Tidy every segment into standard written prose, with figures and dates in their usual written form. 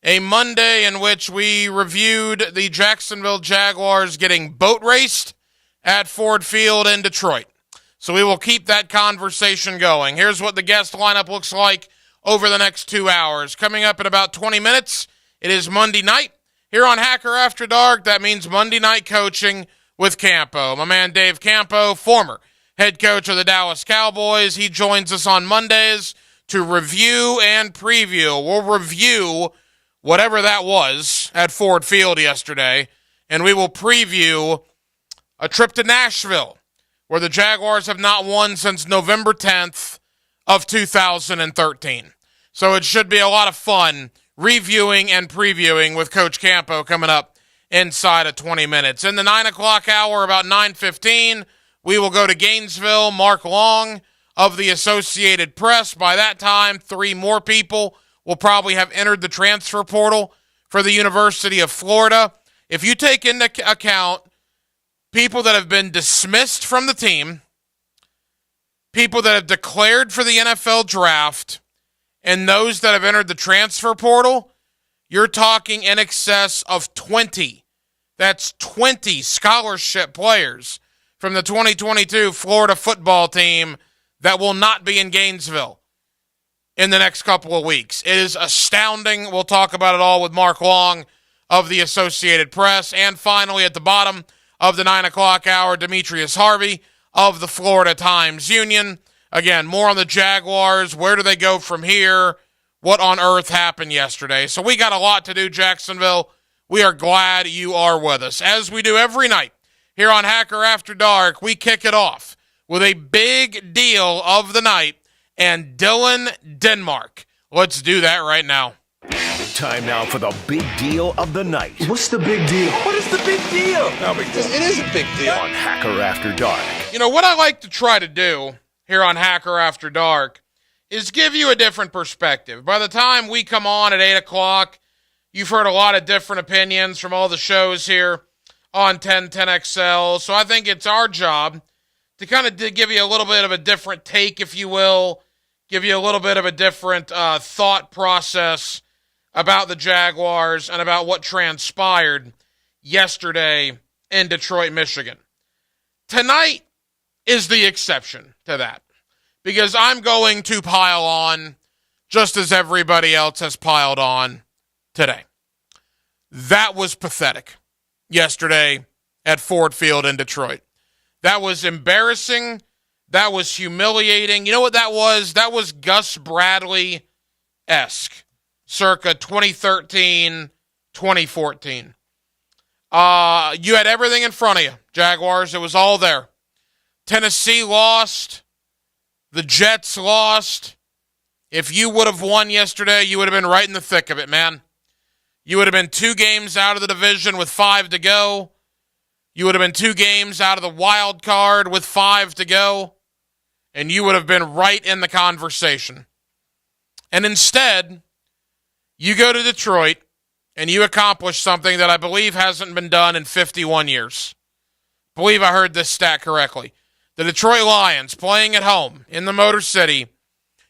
A Monday in which we reviewed the Jacksonville Jaguars getting boat raced at Ford Field in Detroit. So we will keep that conversation going. Here's what the guest lineup looks like over the next 2 hours. Coming up in about 20 minutes, it is Monday night. Here on Hacker After Dark, that means Monday night coaching with Campo. My man Dave Campo, former head coach of the Dallas Cowboys. He joins us on Mondays to review and preview. We'll review whatever that was at Ford Field yesterday, and we will preview a trip to Nashville, where the Jaguars have not won since November 10th of 2013. So it should be a lot of fun reviewing and previewing with Coach Campo coming up inside of 20 minutes. In the 9 o'clock hour, about 9:15, we will go to Gainesville. Mark Long of the Associated Press. By that time, 3 more people will probably have entered the transfer portal for the University of Florida. If you take into account people that have been dismissed from the team, people that have declared for the NFL draft, and those that have entered the transfer portal, you're talking in excess of 20. That's 20 scholarship players from the 2022 Florida football team that will not be in Gainesville in the next couple of weeks. It is astounding. We'll talk about it all with Mark Long of the Associated Press. And finally, at the bottom of the 9 o'clock hour, Demetrius Harvey of the Florida Times-Union. Again, more on the Jaguars. Where do they go from here? What on earth happened yesterday? So we got a lot to do, Jacksonville. We are glad you are with us. As we do every night here on Hacker After Dark, we kick it off with a big deal of the night and Dylan Denmark. Let's do that right now. Time now for the big deal of the night. What's the big deal? What is the big deal? No big deal. It is a big deal. On Hacker After Dark. You know, what I like to try to do here on Hacker After Dark is give you a different perspective. By the time we come on at 8 o'clock, you've heard a lot of different opinions from all the shows here on 1010XL. So I think it's our job to kind of give you a little bit of a different take, if you will, give you a little bit of a different thought process about the Jaguars and about what transpired yesterday in Detroit, Michigan. Tonight is the exception to that, because I'm going to pile on just as everybody else has piled on today. That was pathetic yesterday at Ford Field in Detroit. That was embarrassing. That was humiliating. You know what that was? That was Gus Bradley-esque, circa 2013, 2014. You had everything in front of you, Jaguars. It was all there. Tennessee lost. The Jets lost. If you would have won yesterday, you would have been right in the thick of it, man. You would have been 2 games out of the division with 5 to go. You would have been 2 games out of the wild card with 5 to go. And you would have been right in the conversation. And instead, you go to Detroit and you accomplish something that I believe hasn't been done in 51 years. I believe I heard this stat correctly. The Detroit Lions playing at home in the Motor City,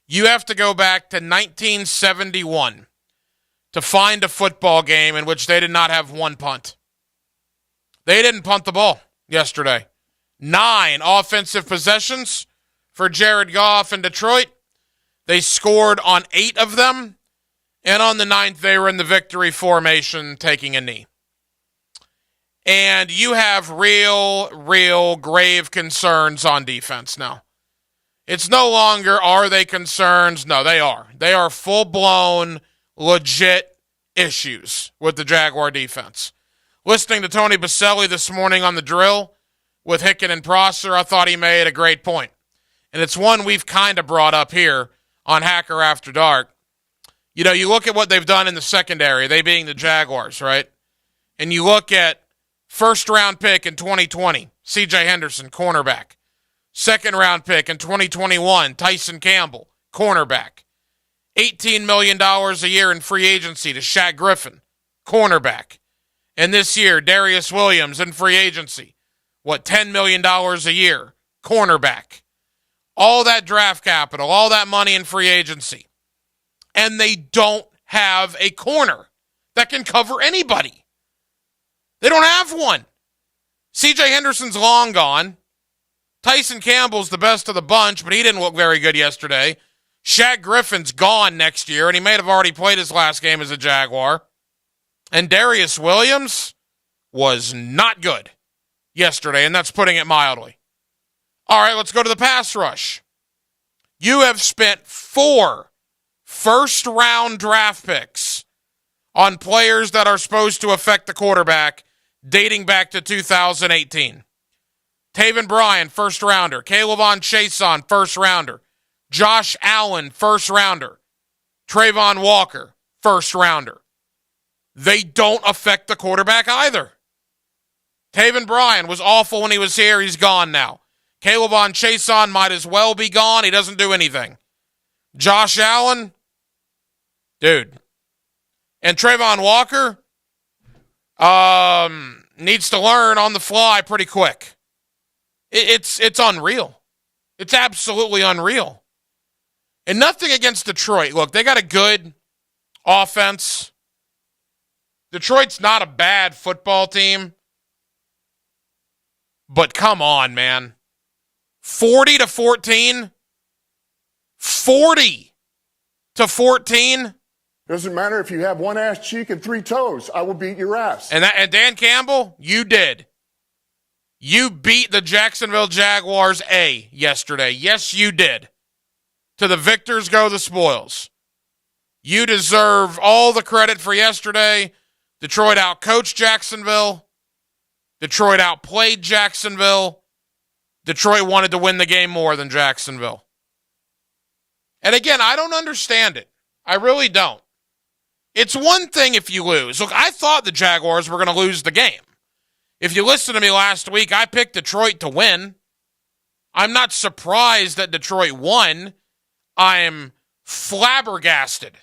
you have to go back to 1971 to find a football game in which they did not have 1 punt. They didn't punt the ball yesterday. 9 offensive possessions for Jared Goff in Detroit. They scored on 8 of them, and on the 9th, they were in the victory formation taking a knee. And you have real grave concerns on defense now. It's no longer, are they concerns? No, they are. They are full-blown, legit issues with the Jaguar defense. Listening to Tony Baselli this morning on The Drill with Hicken and Prosser, I thought he made a great point. And it's one we've kind of brought up here on Hacker After Dark. You know, you look at what they've done in the secondary, they being the Jaguars, right? And you look at first-round pick in 2020, C.J. Henderson, cornerback. Second-round pick in 2021, Tyson Campbell, cornerback. $18 million a year in free agency to Shaq Griffin, cornerback. And this year, Darius Williams in free agency. $10 million a year, cornerback. All that draft capital, all that money in free agency. And they don't have a corner that can cover anybody. They don't have one. C.J. Henderson's long gone. Tyson Campbell's the best of the bunch, but he didn't look very good yesterday. Shaq Griffin's gone next year, and he may have already played his last game as a Jaguar. And Darius Williams was not good yesterday, and that's putting it mildly. All right, let's go to the pass rush. You have spent 4 first-round draft picks on players that are supposed to affect the quarterback dating back to 2018. Taven Bryan, first-rounder. K'Lavon Chaisson, first-rounder. Josh Allen, first-rounder. Trayvon Walker, first-rounder. They don't affect the quarterback either. Taven Bryan was awful when he was here. He's gone now. K'Lavon Chaisson might as well be gone. He doesn't do anything. Josh Allen, dude. And Trayvon Walker needs to learn on the fly pretty quick. It's unreal. It's absolutely unreal. And nothing against Detroit. Look, they got a good offense. Detroit's not a bad football team. But come on, man. 40-14? 40-14? Doesn't matter if you have one ass cheek and 3 toes. I will beat your ass. And Dan Campbell, you did. You beat the Jacksonville Jaguars yesterday. Yes, you did. To the victors go the spoils. You deserve all the credit for yesterday. Detroit outcoached Jacksonville. Detroit outplayed Jacksonville. Detroit wanted to win the game more than Jacksonville. And again, I don't understand it. I really don't. It's one thing if you lose. Look, I thought the Jaguars were going to lose the game. If you listened to me last week, I picked Detroit to win. I'm not surprised that Detroit won. I'm flabbergasted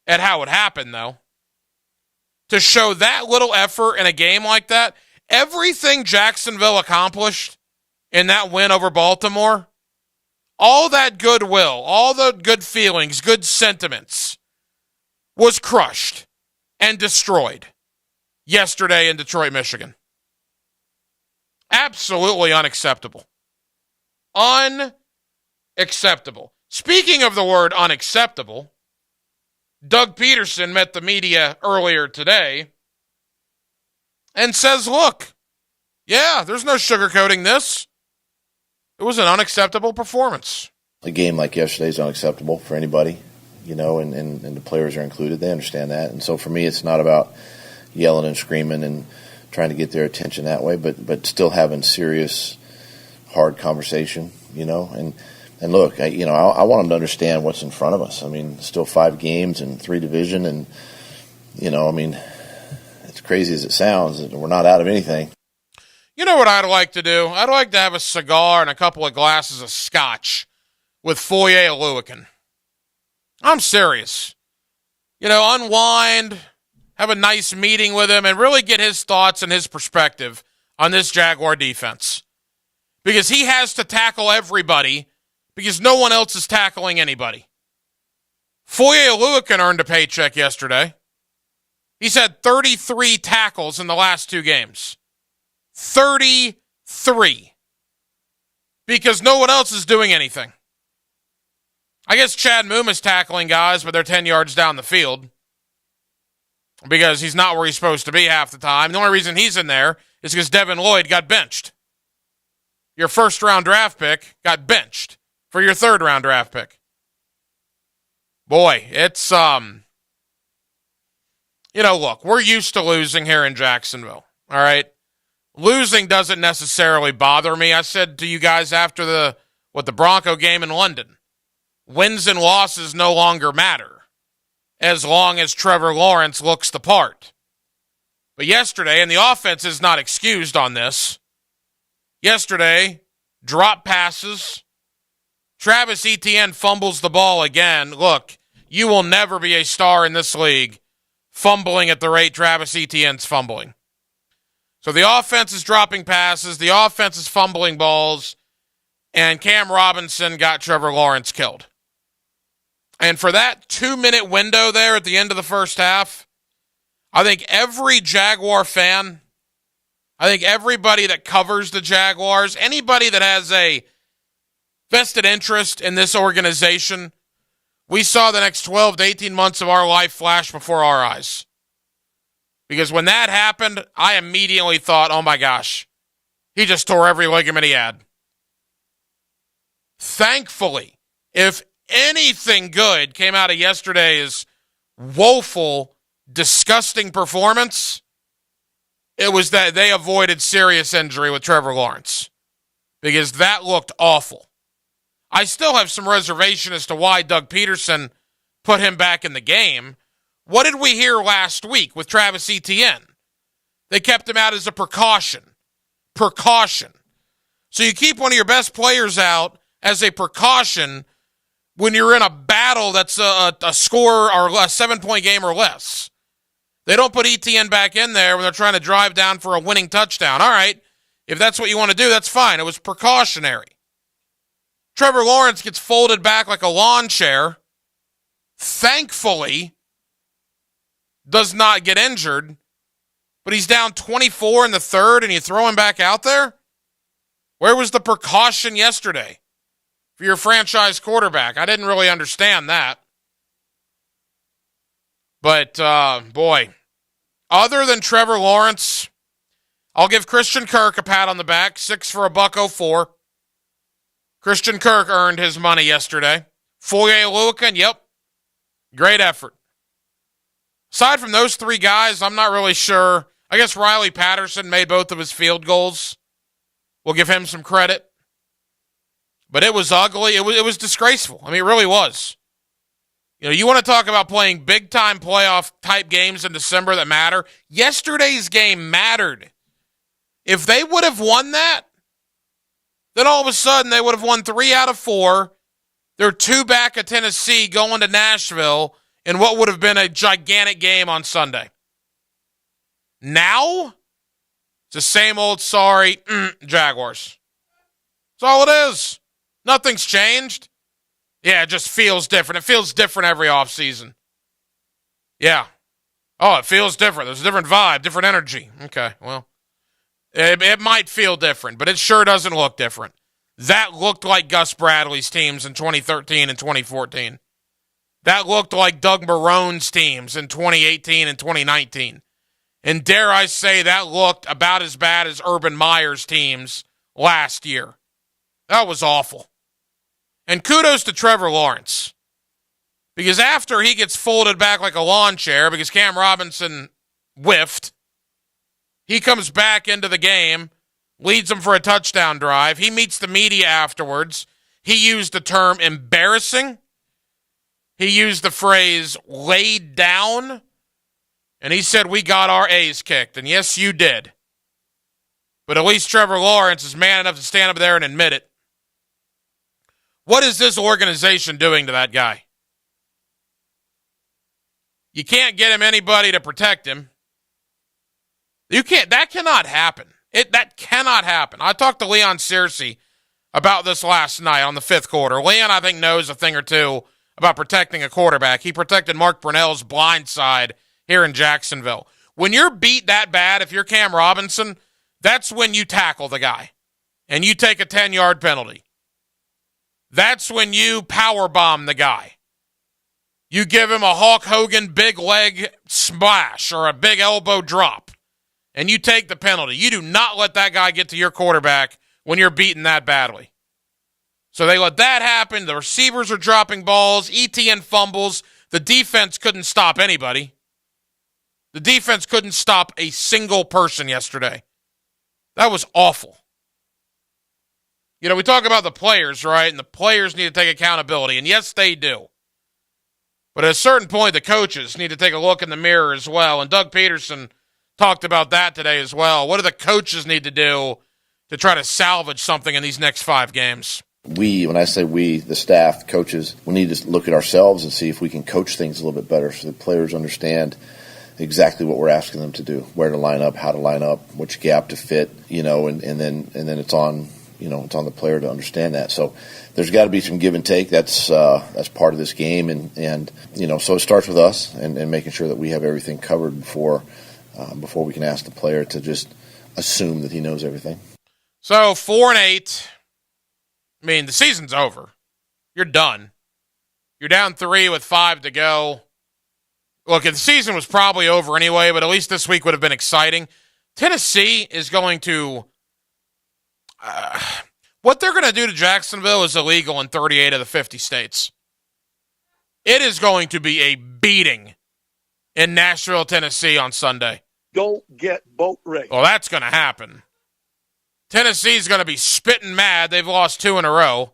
at how it happened, though. To show that little effort in a game like that, everything Jacksonville accomplished in that win over Baltimore, all that goodwill, all the good feelings, good sentiments, was crushed and destroyed yesterday in Detroit, Michigan. Absolutely unacceptable. Unacceptable. Speaking of the word unacceptable, Doug Peterson met the media earlier today and says, look, yeah, there's no sugarcoating this. It was an unacceptable performance. A game like yesterday is unacceptable for anybody, and the players are included. They understand that. And so for me, it's not about yelling and screaming and trying to get their attention that way, but still having serious, hard conversation, And look, I want them to understand what's in front of us. I mean, still 5 games and 3 division, and, it's crazy as it sounds, we're not out of anything. You know what I'd like to do? I'd like to have a cigar and a couple of glasses of scotch with Foye Oluokun. I'm serious. Unwind, have a nice meeting with him, and really get his thoughts and his perspective on this Jaguar defense. Because he has to tackle everybody because no one else is tackling anybody. Foye Oluokun earned a paycheck yesterday. He's had 33 tackles in the last 2 games. 33. Because no one else is doing anything. I guess Chad Moom is tackling guys, but they're 10 yards down the field. Because he's not where he's supposed to be half the time. The only reason he's in there is because Devin Lloyd got benched. Your first-round draft pick got benched for your third-round draft pick. Boy, it's, look, we're used to losing here in Jacksonville, all right? Losing doesn't necessarily bother me. I said to you guys after the Bronco game in London, wins and losses no longer matter as long as Trevor Lawrence looks the part. But yesterday, and the offense is not excused on this, yesterday, drop passes, Travis Etienne fumbles the ball again. Look, you will never be a star in this league fumbling at the rate Travis Etienne's fumbling. So the offense is dropping passes, the offense is fumbling balls, and Cam Robinson got Trevor Lawrence killed. And for that 2-minute window there at the end of the first half, I think every Jaguar fan, I think everybody that covers the Jaguars, anybody that has a vested interest in this organization, we saw the next 12 to 18 months of our life flash before our eyes. Because when that happened, I immediately thought, oh my gosh, he just tore every ligament he had. Thankfully, if anything good came out of yesterday's woeful, disgusting performance, it was that they avoided serious injury with Trevor Lawrence. Because that looked awful. I still have some reservation as to why Doug Peterson put him back in the game. What did we hear last week with Travis Etienne? They kept him out as a precaution. Precaution. So you keep one of your best players out as a precaution when you're in a battle that's a score or a 7-point game or less. They don't put Etienne back in there when they're trying to drive down for a winning touchdown. All right, if that's what you want to do, that's fine. It was precautionary. Trevor Lawrence gets folded back like a lawn chair. Thankfully, does not get injured, but he's down 24 in the third and you throw him back out there? Where was the precaution yesterday for your franchise quarterback? I didn't really understand that. But, boy, other than Trevor Lawrence, I'll give Christian Kirk a pat on the back, 6 for $104. Christian Kirk earned his money yesterday. Foye Oluokun, yep, great effort. Aside from those three guys, I'm not really sure. I guess Riley Patterson made both of his field goals. We'll give him some credit. But it was ugly. It was disgraceful. I mean, it really was. You know, you want to talk about playing big-time playoff-type games in December that matter? Yesterday's game mattered. If they would have won that, then all of a sudden they would have won 3 out of 4. They're 2 back at Tennessee going to Nashville in what would have been a gigantic game on Sunday. Now, it's the same old sorry Jaguars. That's all it is. Nothing's changed. Yeah, it just feels different. It feels different every offseason. Yeah. Oh, it feels different. There's a different vibe, different energy. Okay, well, it might feel different, but it sure doesn't look different. That looked like Gus Bradley's teams in 2013 and 2014. That looked like Doug Marrone's teams in 2018 and 2019. And dare I say, that looked about as bad as Urban Meyer's teams last year. That was awful. And kudos to Trevor Lawrence. Because after he gets folded back like a lawn chair because Cam Robinson whiffed, he comes back into the game, leads them for a touchdown drive. He meets the media afterwards. He used the term embarrassing. He used the phrase laid down. And he said, we got our A's kicked. And yes, you did. But at least Trevor Lawrence is man enough to stand up there and admit it. What is this organization doing to that guy? You can't get him anybody to protect him. You can't. That cannot happen. That cannot happen. I talked to Leon Searcy about this last night on the 5th quarter. Leon, I think, knows a thing or two about protecting a quarterback. He protected Mark Brunell's blind side here in Jacksonville. When you're beat that bad, if you're Cam Robinson, that's when you tackle the guy and you take a 10-yard penalty. That's when you power bomb the guy. You give him a Hulk Hogan big leg splash or a big elbow drop, and you take the penalty. You do not let that guy get to your quarterback when you're beaten that badly. So they let that happen. The receivers are dropping balls. ETN fumbles. The defense couldn't stop anybody. The defense couldn't stop a single person yesterday. That was awful. You know, we talk about the players, right? And the players need to take accountability. And yes, they do. But at a certain point, the coaches need to take a look in the mirror as well. And Doug Peterson talked about that today as well. What do the coaches need to do to try to salvage something in these next 5 games? When I say we, the staff, coaches, we need to look at ourselves and see if we can coach things a little bit better so the players understand exactly what we're asking them to do, where to line up, how to line up, which gap to fit, you know, and then it's on it's on the player to understand that. So there's got to be some give and take. That's part of this game, and so it starts with us and making sure that we have everything covered before we can ask the player to just assume that he knows everything. So 4-8. I mean, the season's over. You're done. You're down 3 with 5 to go. Look, the season was probably over anyway, but at least this week would have been exciting. Tennessee is going to... what they're going to do to Jacksonville is illegal in 38 of the 50 states. It is going to be a beating in Nashville, Tennessee on Sunday. Don't get boat raced. Well, that's going to happen. Tennessee's going to be spitting mad. They've lost 2 in a row.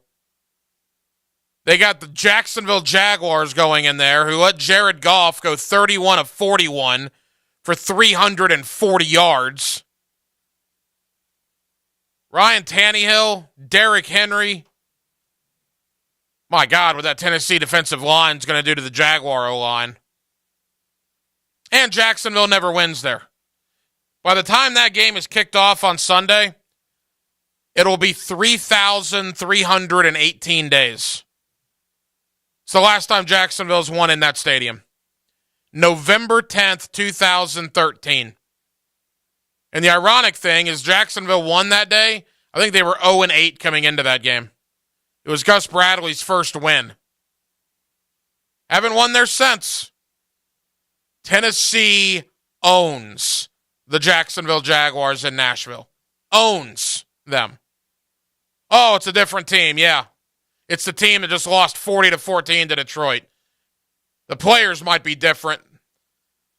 They got the Jacksonville Jaguars going in there, who let Jared Goff go 31 of 41 for 340 yards. Ryan Tannehill, Derrick Henry. My God, what that Tennessee defensive line is going to do to the Jaguar O-line. And Jacksonville never wins there. By the time that game is kicked off on Sunday, it'll be 3,318 days. It's the last time Jacksonville's won in that stadium. November 10th, 2013. And the ironic thing is Jacksonville won that day. I think they were 0-8 coming into that game. It was Gus Bradley's first win. Haven't won there since. Tennessee owns the Jacksonville Jaguars in Nashville. Owns them. Oh, it's a different team, yeah. It's the team that just lost 40-14 to Detroit. The players might be different.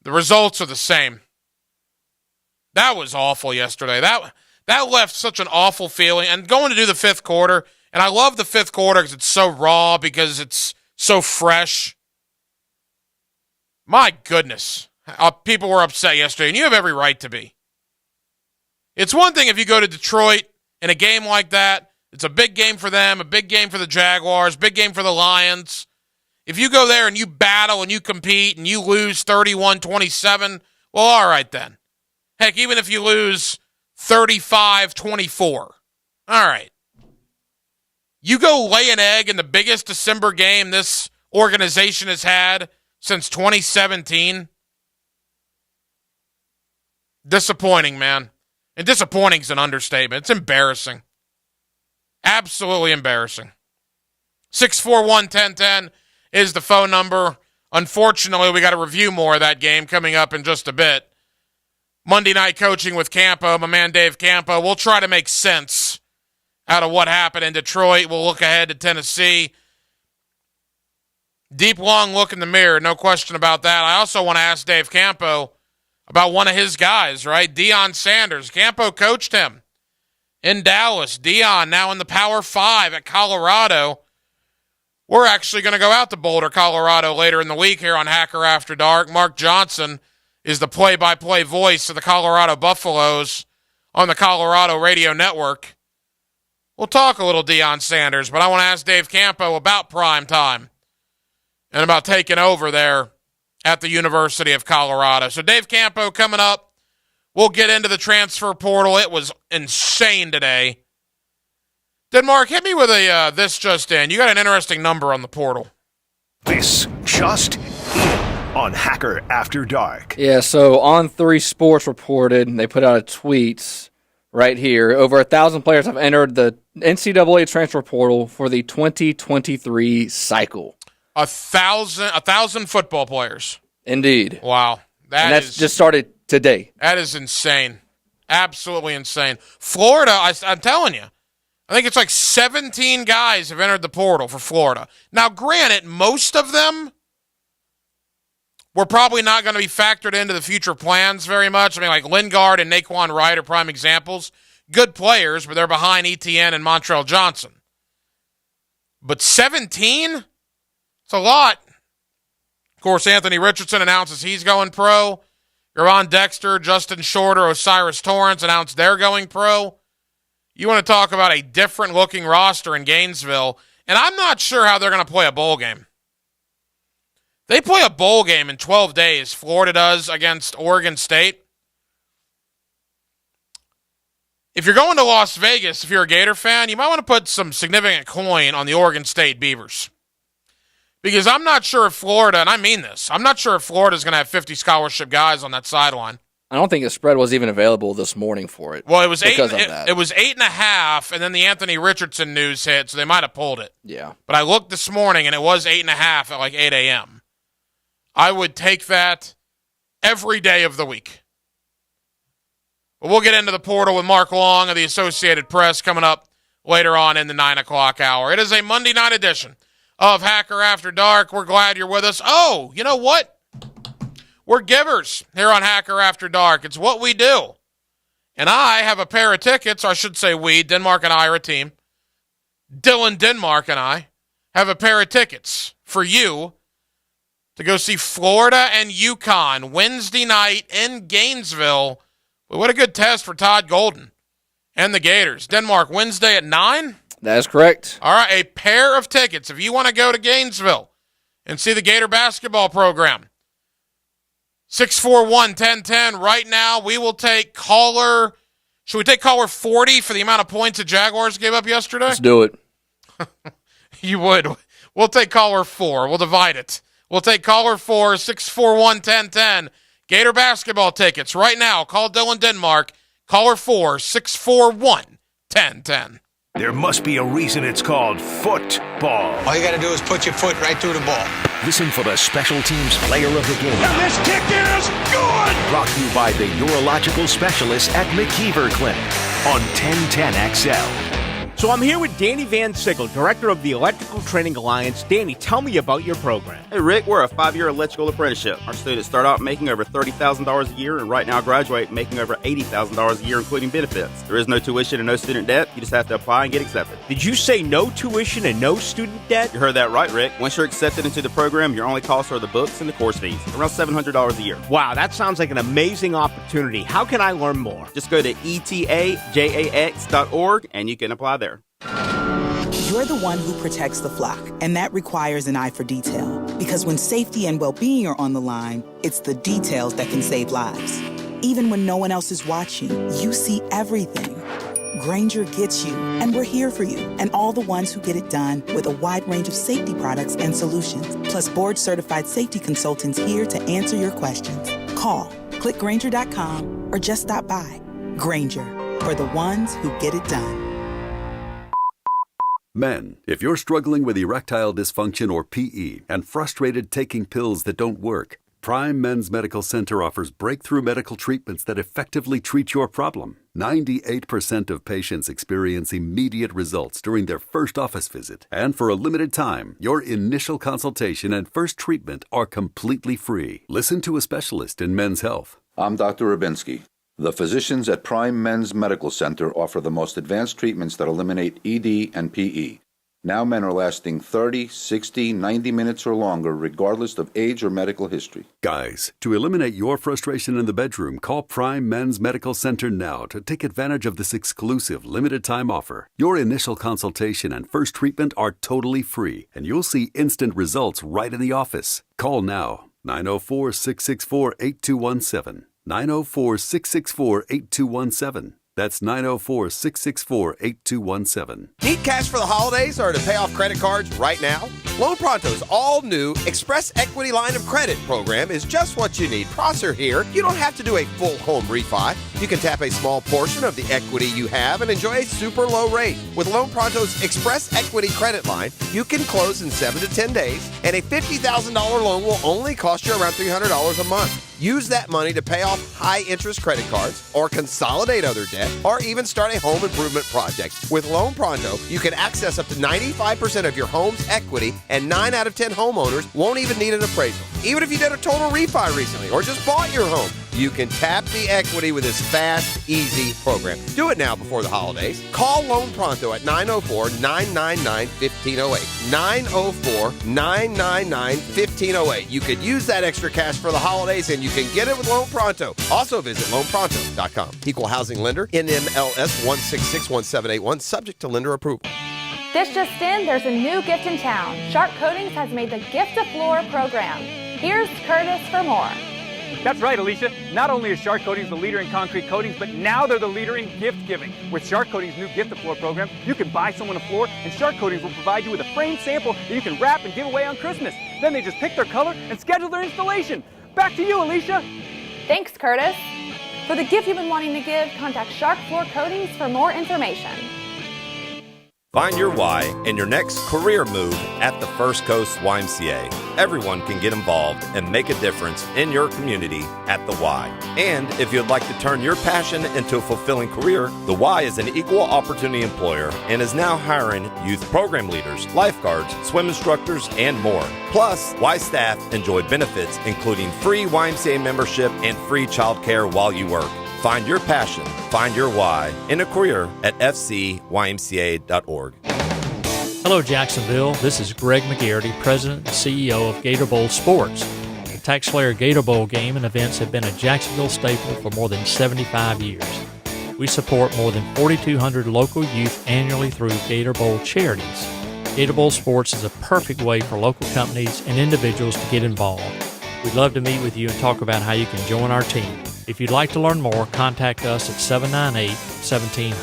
The results are the same. That was awful yesterday. That left such an awful feeling. And going to do the fifth quarter, and I love the fifth quarter because it's so raw, because it's so fresh. My goodness. People were upset yesterday, and you have every right to be. It's one thing if you go to Detroit in a game like that. It's a big game for them, a big game for the Jaguars, big game for the Lions. If you go there and you battle and you compete and you lose 31-27, well, all right then. Heck, even if you lose 35-24, all right. You go lay an egg in the biggest December game this organization has had since 2017. Disappointing, man. And disappointing is an understatement. It's embarrassing. Absolutely embarrassing. 641-1010 is the phone number. Unfortunately, we got to review more of that game coming up in just a bit. Monday Night Coaching with Campo, my man Dave Campo. We'll try to make sense out of what happened in Detroit. We'll look ahead to Tennessee. Deep, long look in the mirror, no question about that. I also want to ask Dave Campo about one of his guys, right? Deion Sanders. Campo coached him in Dallas. Deion now in the Power 5 at Colorado. We're actually going to go out to Boulder, Colorado later in the week here on Hacker After Dark. Mark Johnson is the play-by-play voice of the Colorado Buffaloes on the Colorado Radio Network. We'll talk a little Deion Sanders, but I want to ask Dave Campo about prime time and about taking over there at the University of Colorado. So Dave Campo coming up. We'll get into the transfer portal. It was insane today. Denmark, hit me with a this just in. You got an interesting number on the portal. This just in on Hacker After Dark. Yeah, so On3 Sports reported, they put out a tweet right here. Over 1,000 players have entered the NCAA transfer portal for the 2023 cycle. 1,000 football players. Indeed. Wow. That's just started today. That is insane. Absolutely insane. Florida, I'm telling you, I think it's like 17 guys have entered the portal for Florida. Now, granted, most of them were probably not going to be factored into the future plans very much. I mean, like Lingard and Naquan Wright are prime examples. Good players, but they're behind Etienne and Montrell Johnson. But 17? It's a lot. Of course, Anthony Richardson announces he's going pro. Gervon Dexter, Justin Shorter, Osiris Torrance announced they're going pro. You want to talk about a different-looking roster in Gainesville, and I'm not sure how they're going to play a bowl game. They play a bowl game in 12 days. Florida does against Oregon State. if you're going to Las Vegas, if you're a Gator fan, you might want to put some significant coin on the Oregon State Beavers. Because I'm not sure if Florida, and I mean this, I'm not sure if Florida's going to have 50 scholarship guys on that sideline. I don't think the spread was even available this morning for it. Well, it was because eight. of that. It was 8.5, and then the Anthony Richardson news hit, so they might have pulled it. Yeah. But I looked this morning, and it was 8.5 at like 8 a.m. I would take that every day of the week. But we'll get into the portal with Mark Long of the Associated Press coming up later on in the 9 o'clock hour. It is a Monday night edition of Hacker After Dark. We're glad you're with us. Oh, you know what? We're givers here on Hacker After Dark. It's what we do. And I have a pair of tickets, or I should say we, Denmark and I are a team. Dylan Denmark and I have a pair of tickets for you to go see Florida and UConn Wednesday night in Gainesville. What a good test for Todd Golden and the Gators. Denmark, Wednesday at 9? That is correct. All right, a pair of tickets. If you want to go to Gainesville and see the Gator basketball program, 641-1010. Right now, we will take caller. Should we take caller 40 for the amount of points the Jaguars gave up yesterday? Let's do it. You would. We'll take caller 4. We'll divide it. We'll take caller 4, 641-1010. Gator basketball tickets right now. Call Dylan Denmark. Caller 4, 641-1010. There must be a reason it's called football. All you got to do is put your foot right through the ball. Listen for the special teams player of the game. And this kick is good! Brought to you by the urological specialists at McKeever Clinic on 1010XL. So I'm here with Danny Van Sickle, director of the Electrical Training Alliance. Danny, tell me about your program. Hey, Rick, we're a 5-year electrical apprenticeship. Our students start out making over $30,000 a year and right now graduate making over $80,000 a year, including benefits. There is no tuition and no student debt. You just have to apply and get accepted. Did you say no tuition and no student debt? You heard that right, Rick. Once you're accepted into the program, your only costs are the books and the course fees, around $700 a year. Wow, that sounds like an amazing opportunity. How can I learn more? Just go to etajax.org and you can apply there. You're the one who protects the flock, and that requires an eye for detail. Because when safety and well-being are on the line, it's the details that can save lives. Even when no one else is watching, you see everything. Grainger gets you, and we're here for you, and all the ones who get it done with a wide range of safety products and solutions, plus board-certified safety consultants here to answer your questions. Call, click Grainger.com, or just stop by. Grainger, for the ones who get it done. Men, if you're struggling with erectile dysfunction or PE and frustrated taking pills that don't work, Prime Men's Medical Center offers breakthrough medical treatments that effectively treat your problem. 98% of patients experience immediate results during their first office visit. And for a limited time, your initial consultation and first treatment are completely free. Listen to a specialist in men's health. I'm Dr. Rubinsky. The physicians at Prime Men's Medical Center offer the most advanced treatments that eliminate ED and PE. Now men are lasting 30, 60, 90 minutes or longer, regardless of age or medical history. Guys, to eliminate your frustration in the bedroom, call Prime Men's Medical Center now to take advantage of this exclusive limited-time offer. Your initial consultation and first treatment are totally free, and you'll see instant results right in the office. Call now, 904-664-8217. 904-664-8217. That's 904-664-8217. Need cash for the holidays or to pay off credit cards right now? Loan Pronto's all-new Express Equity Line of Credit program is just what you need. Prosser here. You don't have to do a full home refi. You can tap a small portion of the equity you have and enjoy a super low rate. With Loan Pronto's Express Equity Credit Line, you can close in 7 to 10 days, and a $50,000 loan will only cost you around $300 a month. Use that money to pay off high-interest credit cards or consolidate other debt or even start a home improvement project. With Loan Pronto, you can access up to 95% of your home's equity, and 9 out of 10 homeowners won't even need an appraisal. Even if you did a total refi recently or just bought your home, you can tap the equity with this fast, easy program. Do it now before the holidays. Call Loan Pronto at 904-999-1508. 904-999-1508. You could use that extra cash for the holidays, and you can get it with Loan Pronto. Also visit loanpronto.com. Equal housing lender, NMLS 1661781, subject to lender approval. This just in, there's a new gift in town. Sharp Coatings has made the Gift a Floor program. Here's Curtis for more. That's right, Alicia. Not only is Shark Coatings the leader in concrete coatings, but now they're the leader in gift giving. With Shark Coatings' new Gift the Floor program, you can buy someone a floor, and Shark Coatings will provide you with a framed sample that you can wrap and give away on Christmas. Then they just pick their color and schedule their installation. Back to you, Alicia. Thanks, Curtis. For the gift you've been wanting to give, contact Shark Floor Coatings for more information. Find your why in your next career move at the First Coast YMCA. Everyone can get involved and make a difference in your community at the Y. And if you'd like to turn your passion into a fulfilling career, the Y is an equal opportunity employer and is now hiring youth program leaders, lifeguards, swim instructors, and more. Plus, Y staff enjoy benefits including free YMCA membership and free childcare while you work. Find your passion, find your why in a career at fcymca.org. Hello, Jacksonville. This is Greg McGarity, President and CEO of Gator Bowl Sports. The TaxSlayer Gator Bowl game and events have been a Jacksonville staple for more than 75 years. We support more than 4,200 local youth annually through Gator Bowl charities. Gator Bowl Sports is a perfect way for local companies and individuals to get involved. We'd love to meet with you and talk about how you can join our team. If you'd like to learn more, contact us at 798-1700,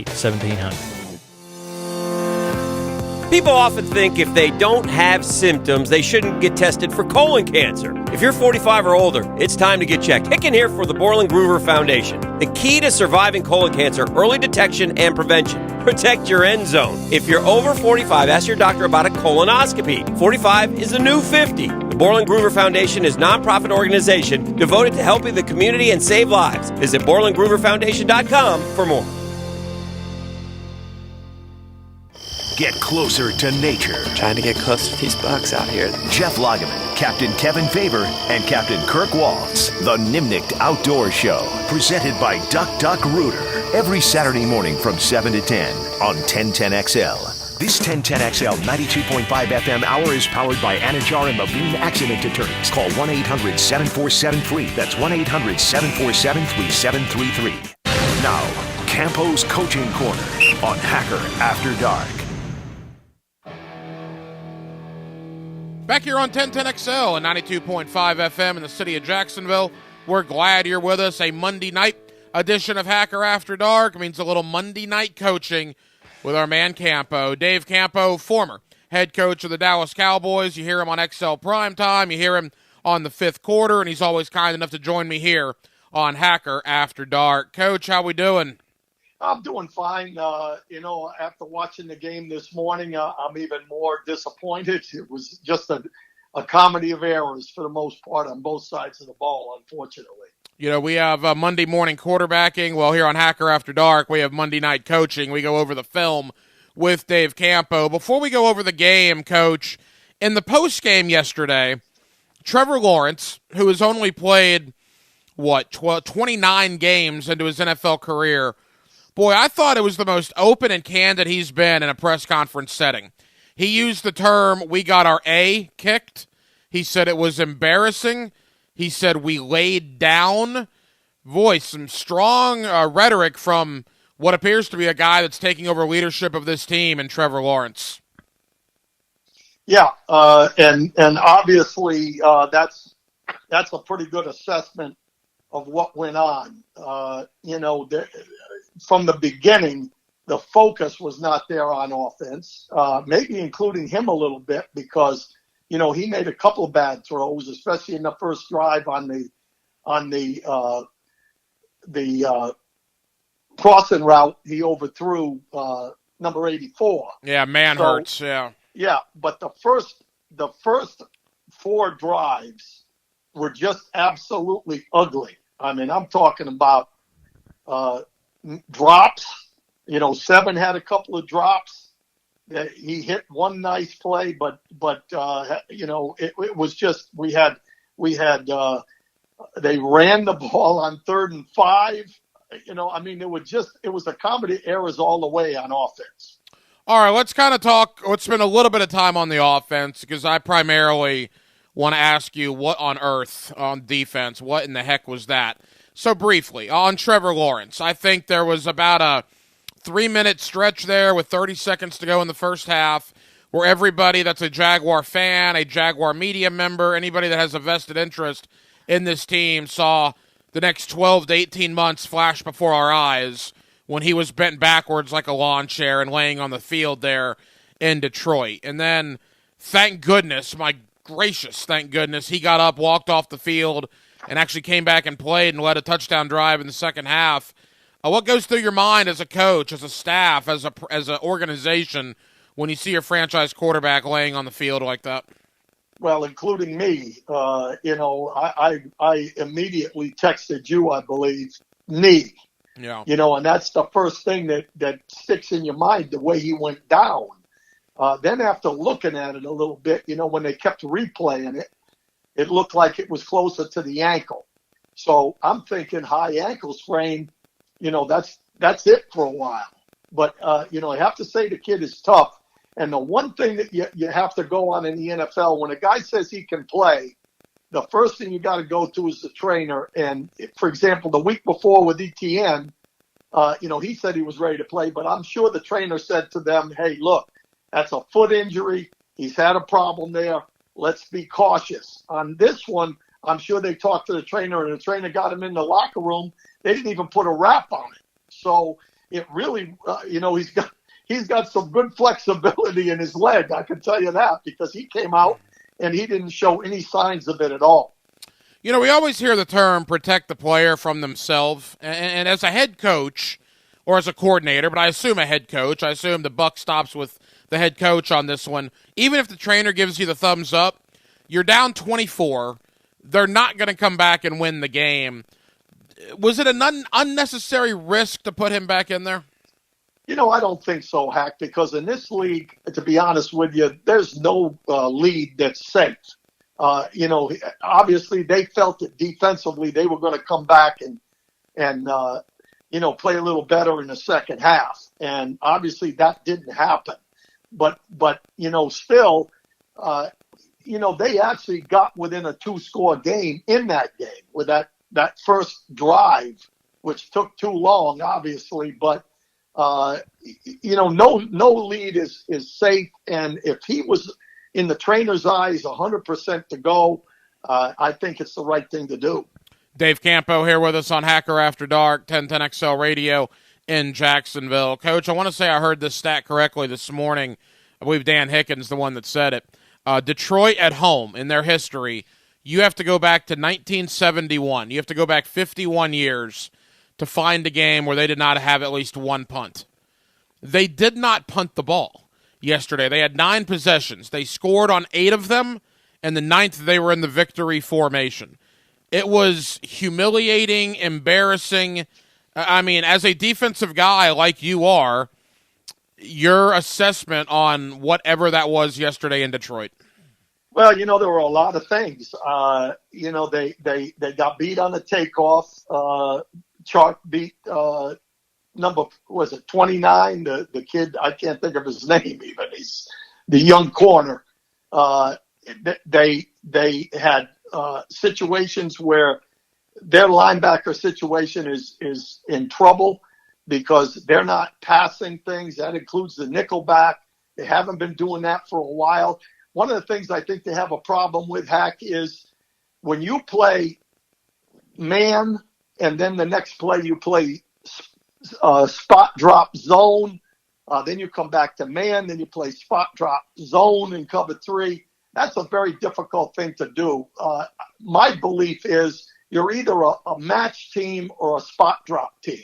798-1700. People often think if they don't have symptoms, they shouldn't get tested for colon cancer. If you're 45 or older, it's time to get checked. Hicken here for the Borland Groover Foundation. The key to surviving colon cancer, early detection and prevention. Protect your end zone. If you're over 45, ask your doctor about a colonoscopy. 45 is the new 50. The Borland Groover Foundation is a nonprofit organization devoted to helping the community and save lives. Visit BorlandGrooverFoundation.com for more. Get closer to nature. Trying to get close to these bugs out here. Jeff Lageman, Captain Kevin Favor, and Captain Kirk Waltz. The Nimnicht Outdoor Show. Presented by Duck Duck Rooter. Every Saturday morning from 7 to 10 on 1010XL. This 1010XL 92.5 FM hour is powered by Anajar and Levine Accident Attorneys. Call 1-800-747-FREE. That's 1-800-747-3733. Now, Campo's Coaching Corner on Hacker After Dark. Back here on 1010XL and 92.5 FM in the city of Jacksonville. We're glad you're with us. A Monday night edition of Hacker After Dark means a little Monday night coaching with our man Campo. Dave Campo, former head coach of the Dallas Cowboys. You hear him on XL Primetime. You hear him on the fifth quarter, and he's always kind enough to join me here on Hacker After Dark. Coach, how we doing? I'm doing fine. After watching the game this morning, I'm even more disappointed. It was just a comedy of errors for the most part on both sides of the ball, unfortunately. You know, we have Monday morning quarterbacking. Well, here on Hacker After Dark, we have Monday night coaching. We go over the film with Dave Campo. Before we go over the game, Coach, in the post-game yesterday, Trevor Lawrence, who has only played, 29 games into his NFL career, boy, I thought it was the most open and candid he's been in a press conference setting. He used the term, we got our A kicked. He said it was embarrassing. He said we laid down. Boy, some strong rhetoric from what appears to be a guy that's taking over leadership of this team in Trevor Lawrence. Yeah, and obviously that's a pretty good assessment of what went on. From the beginning, the focus was not there on offense, maybe including him a little bit because, he made a couple of bad throws, especially in the first drive on the crossing route. He overthrew number 84. Yeah, Manhurts. Yeah. Yeah, but the first 4 drives were just absolutely ugly. I mean, I'm talking about drops. 7 had a couple of drops. He hit one nice play, but it was just we had they ran the ball on 3rd and 5. It was a comedy of errors all the way on offense. All right, let's kind of talk. Let's spend a little bit of time on the offense because I primarily want to ask you what on earth on defense, what in the heck was that? So briefly, on Trevor Lawrence, I think there was about a 3-minute stretch there with 30 seconds to go in the first half where everybody that's a Jaguar fan, a Jaguar media member, anybody that has a vested interest in this team saw the next 12 to 18 months flash before our eyes when he was bent backwards like a lawn chair and laying on the field there in Detroit. And then, thank goodness, my gracious, thank goodness, he got up, walked off the field, and actually came back and played and led a touchdown drive in the second half. What goes through your mind as a coach, as a staff, as an organization when you see your franchise quarterback laying on the field like that? Well, including me, I immediately texted you, I believe, knee. Yeah. And that's the first thing that sticks in your mind, the way he went down. Then after looking at it a little bit, when they kept replaying it, it looked like it was closer to the ankle. So I'm thinking high ankle sprain, that's it for a while. But, I have to say the kid is tough. And the one thing that you have to go on in the NFL, when a guy says he can play, the first thing you got to go to is the trainer. And, for example, the week before with ETN, he said he was ready to play. But I'm sure the trainer said to them, hey, look, that's a foot injury. He's had a problem there. Let's be cautious. On this one, I'm sure they talked to the trainer, and the trainer got him in the locker room. They didn't even put a wrap on it. So it really, he's got some good flexibility in his leg, I can tell you that, because he came out and he didn't show any signs of it at all. We always hear the term protect the player from themselves. And as a head coach or as a coordinator, but I assume a head coach, I assume the buck stops with the head coach on this one. Even if the trainer gives you the thumbs up, you're down 24. They're not going to come back and win the game. Was it an unnecessary risk to put him back in there? I don't think so, Hack, because in this league, to be honest with you, there's no lead that's safe. Obviously they felt that defensively they were going to come back and play a little better in the second half. And obviously that didn't happen. But still, they actually got within a 2-score game in that game with that first drive, which took too long, obviously, but no lead is safe. And if he was in the trainer's eyes 100% to go, I think it's the right thing to do. Dave Campo here with us on Hacker After Dark, 1010XL Radio in Jacksonville. Coach, I want to say I heard this stat correctly this morning. I believe Dan Hickens, the one that said it. Detroit at home in their history, you have to go back to 1971. You have to go back 51 years to find a game where they did not have at least one punt. They did not punt the ball yesterday. They had 9 possessions. They scored on 8 of them, and the 9th they were in the victory formation. It was humiliating, embarrassing. I mean, as a defensive guy like you are, your assessment on whatever that was yesterday in Detroit. Well, there were a lot of things. They got beat on the takeoff. Chark beat number, was it 29? The kid, I can't think of his name even. He's the young corner. They had situations where their linebacker situation is in trouble because they're not passing things. That includes the nickelback. They haven't been doing that for a while. One of the things I think they have a problem with, Hack, is when you play man and then the next play you play spot drop zone, then you come back to man, then you play spot drop zone in cover 3. That's a very difficult thing to do. My belief is you're either a match team or a spot drop team.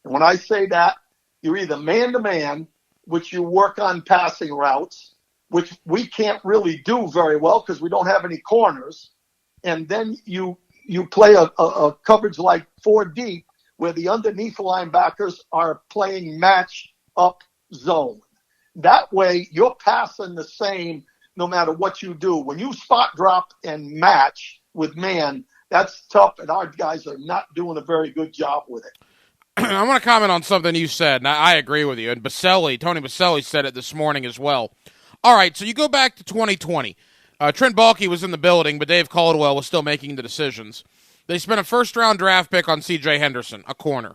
And when I say that, you're either man-to-man, which you work on passing routes, which we can't really do very well because we don't have any corners. And then you play a coverage like 4 deep where the underneath linebackers are playing match-up zone. That way, you're passing the same no matter what you do. When you spot drop and match with man, that's tough, and our guys are not doing a very good job with it. I want to comment on something you said, and I agree with you. And Tony Baselli said it this morning as well. All right, so you go back to 2020. Trent Baalke was in the building, but Dave Caldwell was still making the decisions. They spent a first-round draft pick on C.J. Henderson, a corner.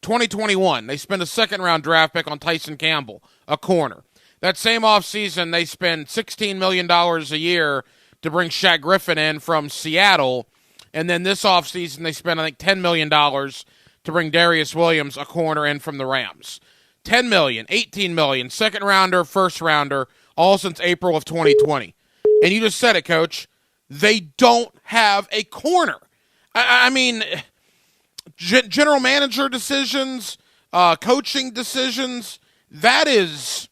2021, they spent a second-round draft pick on Tyson Campbell, a corner. That same offseason, they spent $16 million a year to bring Shaq Griffin in from Seattle. And then this offseason, they spent, I think, $10 million to bring Darius Williams, a corner, in from the Rams. $10 million, $18 million, second rounder, first rounder, all since April of 2020. And you just said it, Coach. They don't have a corner. I mean, general manager decisions, coaching decisions, that is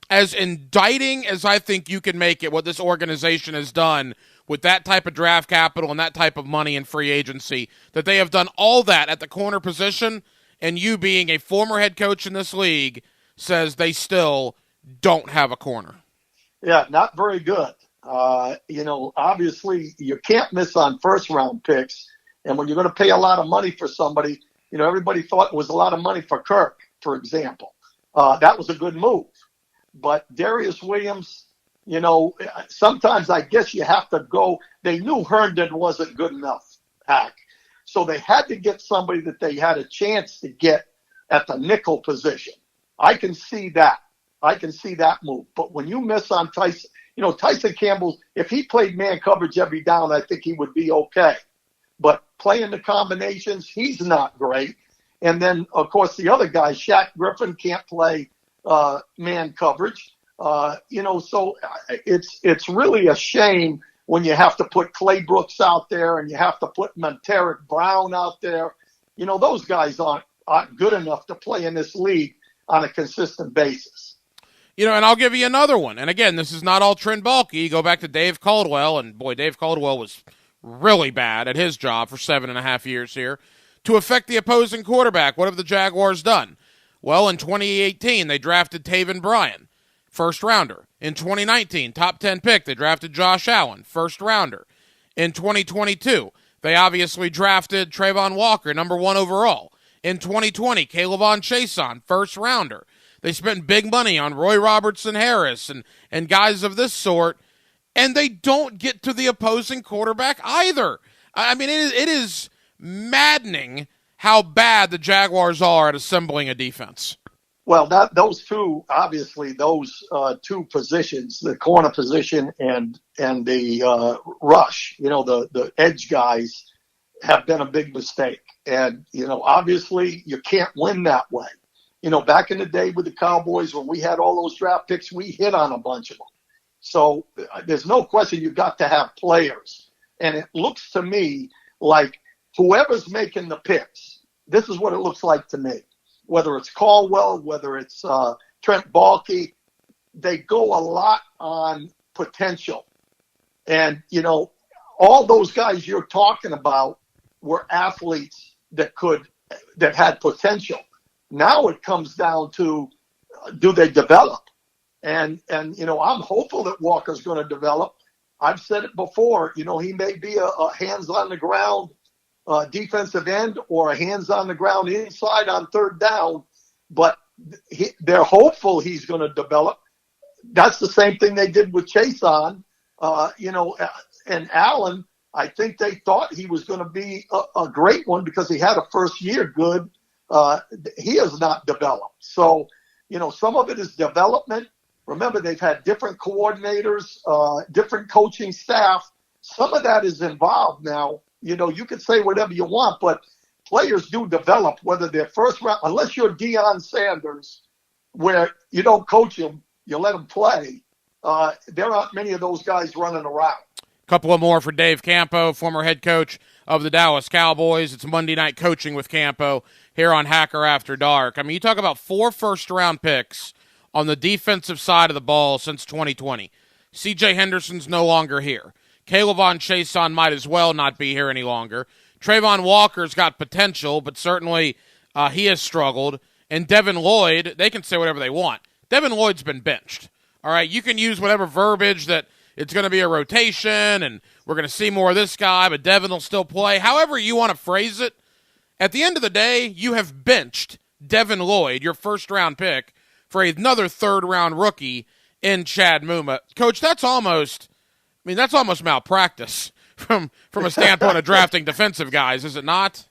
as indicting as I think you can make it, what this organization has done with that type of draft capital and that type of money in free agency, that they have done all that at the corner position, and you being a former head coach in this league says they still don't have a corner. Yeah, not very good. Obviously you can't miss on first-round picks, and when you're going to pay a lot of money for somebody, everybody thought it was a lot of money for Kirk, for example. That was a good move. But Darius Williams, sometimes I guess you have to go. They knew Herndon wasn't good enough, Hack. So they had to get somebody that they had a chance to get at the nickel position. I can see that. I can see that move. But when you miss on Tyson, Tyson Campbell, if he played man coverage every down, I think he would be okay. But playing the combinations, he's not great. And then, of course, the other guy, Shaq Griffin, can't play man coverage. So it's really a shame when you have to put Clay Brooks out there and you have to put Monteric Brown out there. Those guys aren't good enough to play in this league on a consistent basis. And I'll give you another one. And again, this is not all Trent Baalke. You go back to Dave Caldwell, and boy, Dave Caldwell was really bad at his job for 7.5 years here. To affect the opposing quarterback, what have the Jaguars done? Well, in 2018, they drafted Taven Bryan, first rounder. In 2019, top 10 pick, they drafted Josh Allen, first rounder. In 2022, they obviously drafted Trayvon Walker, number 1 overall. In 2020, Kayvon Chaisson, first rounder. They spent big money on Roy Robertson Harris and guys of this sort, and they don't get to the opposing quarterback either. I mean, it is maddening how bad the Jaguars are at assembling a defense. Well, those two positions, the corner position and the rush, the edge guys, have been a big mistake. And, obviously you can't win that way. Back in the day with the Cowboys, when we had all those draft picks, we hit on a bunch of them. So there's no question you've got to have players. And it looks to me like whoever's making the picks, this is what it looks like to me. Whether it's Caldwell, whether it's Trent Baalke, they go a lot on potential. And, all those guys you're talking about were athletes that had potential. Now it comes down to, do they develop? And I'm hopeful that Walker's going to develop. I've said it before, he may be a hands on the ground defensive end or a hands on the ground inside on third down, but they're hopeful he's going to develop. That's the same thing they did with Chaisson, and Allen. I think they thought he was going to be a great one because he had a first year good. He has not developed. So, some of it is development. Remember, they've had different coordinators, different coaching staff. Some of that is involved now. You can say whatever you want, but players do develop, whether they're first round, unless you're Deion Sanders, where you don't coach them, you let them play. There aren't many of those guys running around. Couple of more for Dave Campo, former head coach of the Dallas Cowboys. It's Monday Night Coaching with Campo here on Hacker After Dark. I mean, you talk about 4 first-round picks on the defensive side of the ball since 2020. C.J. Henderson's no longer here. Kayvon Chaisson might as well not be here any longer. Trayvon Walker's got potential, but certainly he has struggled. And Devin Lloyd, they can say whatever they want. Devin Lloyd's been benched. All right, you can use whatever verbiage that it's going to be a rotation and we're going to see more of this guy, but Devin will still play. However you want to phrase it, at the end of the day, you have benched Devin Lloyd, your first-round pick, for another third-round rookie in Chad Muma. Coach, that's almost malpractice from a standpoint of drafting defensive guys, is it not?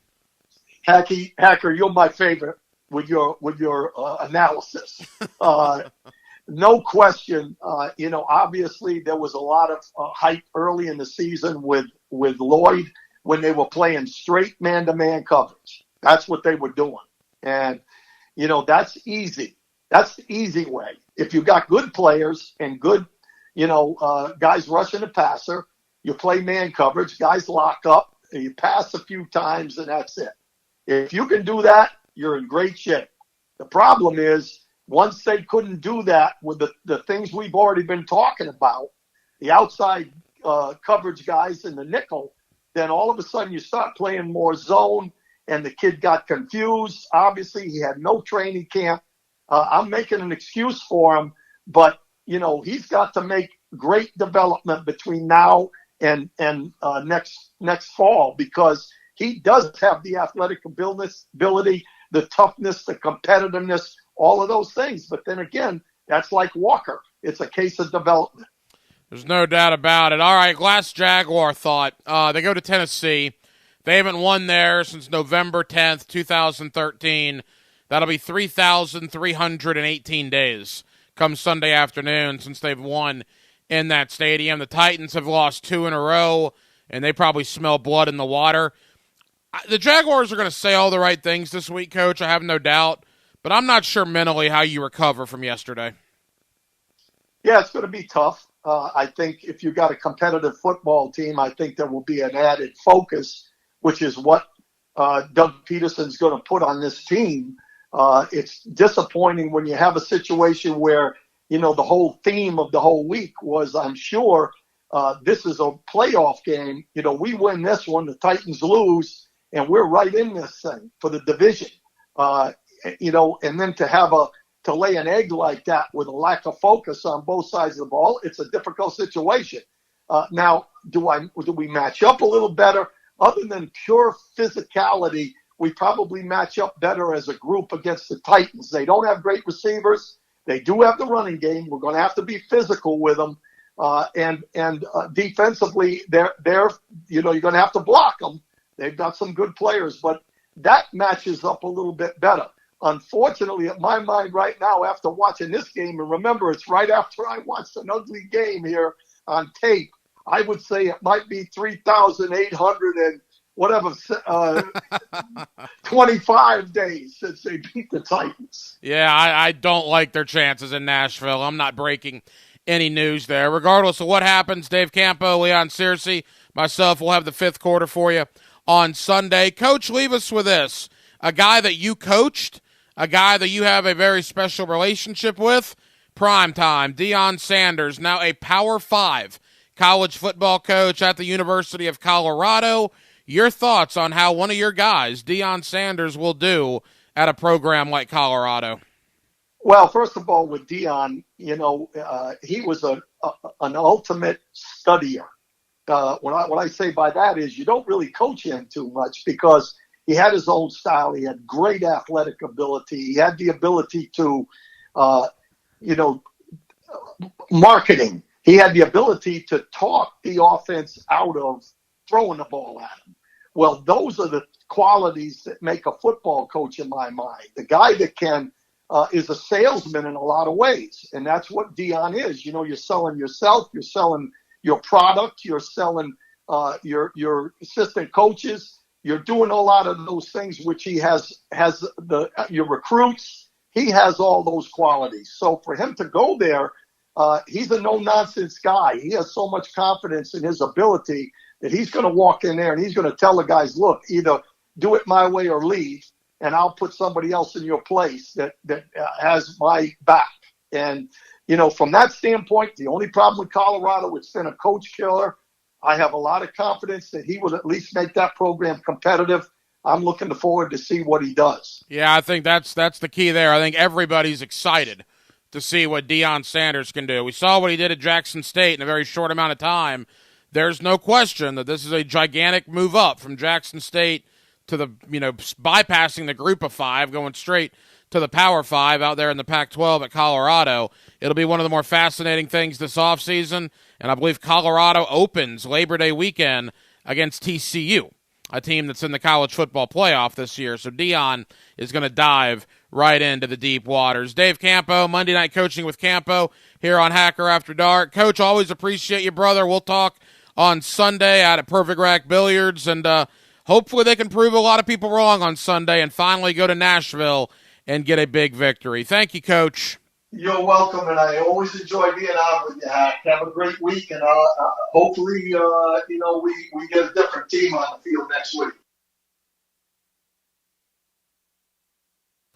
Hacker, you're my favorite with your analysis. No question. Obviously there was a lot of hype early in the season with Lloyd. when they were playing straight man-to-man coverage. That's what they were doing. And, that's easy. That's the easy way. If you got good players and good, guys rushing the passer, you play man coverage, guys lock up, and you pass a few times, and that's it. If you can do that, you're in great shape. The problem is, once they couldn't do that with the things we've already been talking about, the outside coverage guys in the nickel, then all of a sudden you start playing more zone, and the kid got confused. Obviously, he had no training camp. I'm making an excuse for him, but, he's got to make great development between now and next fall, because he does have the athletic ability, the toughness, the competitiveness, all of those things. But then again, that's like Walker. It's a case of development. There's no doubt about it. All right, last Jaguar thought. They go to Tennessee. They haven't won there since November 10th, 2013. That'll be 3,318 days come Sunday afternoon since they've won in that stadium. The Titans have lost 2 in a row, and they probably smell blood in the water. The Jaguars are going to say all the right things this week, Coach, I have no doubt, but I'm not sure mentally how you recover from yesterday. Yeah, it's going to be tough. I think if you got a competitive football team, I think there will be an added focus, which is what Doug Peterson's going to put on this team. It's disappointing when you have a situation where, the whole theme of the whole week was, I'm sure, this is a playoff game. We win this one, the Titans lose, and we're right in this thing for the division. And then to lay an egg like that with a lack of focus on both sides of the ball, it's a difficult situation. Now, do we match up a little better? Other than pure physicality, we probably match up better as a group against the Titans. They don't have great receivers. They do have the running game. We're going to have to be physical with them. And defensively, they're you're going to have to block them. They've got some good players, but that matches up a little bit better. Unfortunately, in my mind right now, after watching this game, and remember, it's right after I watched an ugly game here on tape, I would say it might be 3,800 and whatever, 25 days since they beat the Titans. Yeah, I don't like their chances in Nashville. I'm not breaking any news there. Regardless of what happens, Dave Campo, Leon Searcy, myself will have the fifth quarter for you on Sunday. Coach, leave us with this. A guy that you coached, a guy that you have a very special relationship with, primetime, Deion Sanders, now a Power 5 college football coach at the University of Colorado. Your thoughts on how one of your guys, Deion Sanders, will do at a program like Colorado? Well, first of all, with Deion, he was an ultimate studier. What I say by that is you don't really coach him too much because he had his own style. He had great athletic ability. He had the ability to, marketing. He had the ability to talk the offense out of throwing the ball at him. Well, those are the qualities that make a football coach in my mind. The guy that can is a salesman in a lot of ways, and that's what Deion is. You're selling yourself, you're selling your product, you're selling your assistant coaches. You're doing a lot of those things, which he has your recruits. He has all those qualities. So for him to go there, he's a no-nonsense guy. He has so much confidence in his ability that he's going to walk in there and he's going to tell the guys, look, either do it my way or leave, and I'll put somebody else in your place that has my back. And, from that standpoint, the only problem with Colorado, it's been a coach killer. I have a lot of confidence that he will at least make that program competitive. I'm looking forward to see what he does. Yeah, I think that's the key there. I think everybody's excited to see what Deion Sanders can do. We saw what he did at Jackson State in a very short amount of time. There's no question that this is a gigantic move up from Jackson State to the, bypassing the group of five, going straight to the Power 5 out there in the Pac-12 at Colorado. It'll be one of the more fascinating things this offseason, and I believe Colorado opens Labor Day weekend against TCU, a team that's in the college football playoff this year. So Deion is going to dive right into the deep waters. Dave Campo, Monday Night Coaching with Campo here on Hacker After Dark. Coach, always appreciate you, brother. We'll talk on Sunday out at Perfect Rack Billiards, and hopefully they can prove a lot of people wrong on Sunday and finally go to Nashville and get a big victory. Thank you, Coach. You're welcome, and I always enjoy being on with you, Hack. Have a great week, and hopefully, we get a different team on the field next week.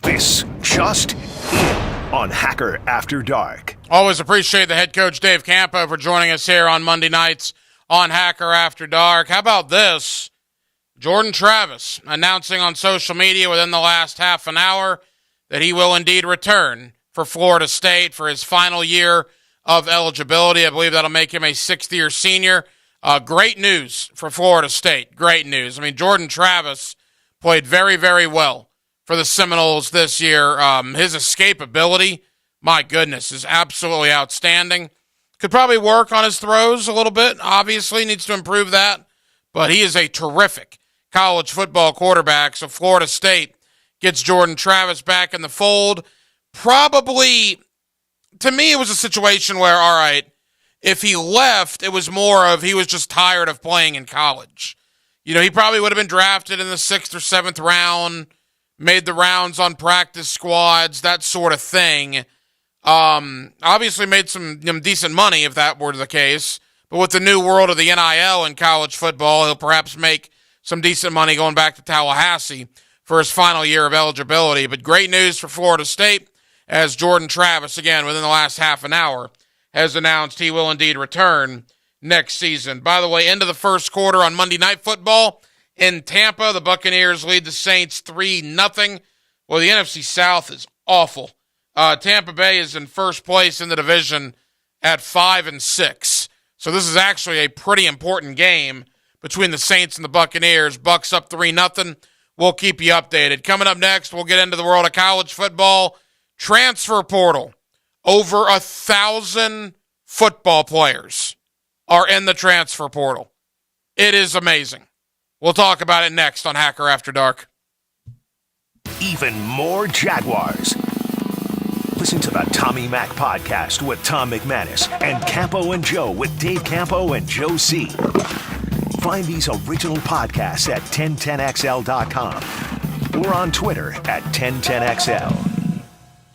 This just in on Hacker After Dark. Always appreciate the head coach Dave Campo for joining us here on Monday nights on Hacker After Dark. How about this? Jordan Travis announcing on social media within the last half an hour that he will indeed return for Florida State for his final year of eligibility. I believe that'll make him a sixth-year senior. Great news for Florida State. Great news. I mean, Jordan Travis played very, very well for the Seminoles this year. His escapability, my goodness, is absolutely outstanding. Could probably work on his throws a little bit. Obviously, needs to improve that. But he is a terrific college football quarterback. So Florida State gets Jordan Travis back in the fold. Probably, to me, it was a situation where, all right, if he left, it was more of he was just tired of playing in college. You know, he probably would have been drafted in the 6th or 7th round, made the rounds on practice squads, that sort of thing. Obviously made some decent money if that were the case. But with the new world of the NIL in college football, he'll perhaps make some decent money going back to Tallahassee for his final year of eligibility. But great news for Florida State, as Jordan Travis, again, within the last half an hour, has announced he will indeed return next season. By the way, into the first quarter on Monday Night Football in Tampa, the Buccaneers lead the Saints 3-0. Well, the NFC South is awful. Tampa Bay is in first place in the division at 5-6. So this is actually a pretty important game between the Saints and the Buccaneers. Bucs up 3-0. We'll keep you updated. Coming up next, we'll get into the world of college football. Transfer portal. Over 1,000 football players are in the transfer portal. It is amazing. We'll talk about it next on Hacker After Dark. Even more Jaguars. Listen to the Tommy Mac podcast with Tom McManus and Campo and Joe with Dave Campo and Joe C. Find these original podcasts at 1010XL.com or on Twitter at 1010XL.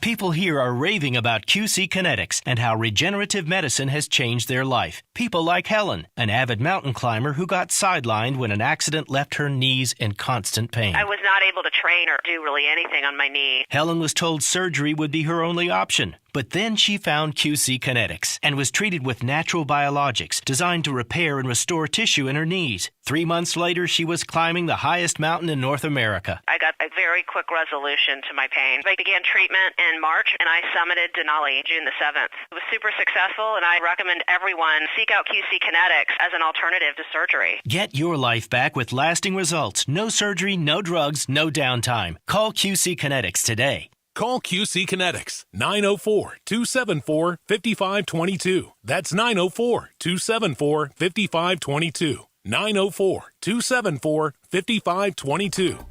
People here are raving about QC Kinetics and how regenerative medicine has changed their life. People like Helen, an avid mountain climber who got sidelined when an accident left her knees in constant pain. I was not able to train or do really anything on my knee. Helen was told surgery would be her only option. But then she found QC Kinetics and was treated with natural biologics designed to repair and restore tissue in her knees. 3 months later, she was climbing the highest mountain in North America. I got a very quick resolution to my pain. I began treatment in March, and I summited Denali June the 7th. It was super successful, and I recommend everyone seek out QC Kinetics as an alternative to surgery. Get your life back with lasting results. No surgery, no drugs, no downtime. Call QC Kinetics today. Call QC Kinetics, 904-274-5522. That's 904-274-5522. 904-274-5522.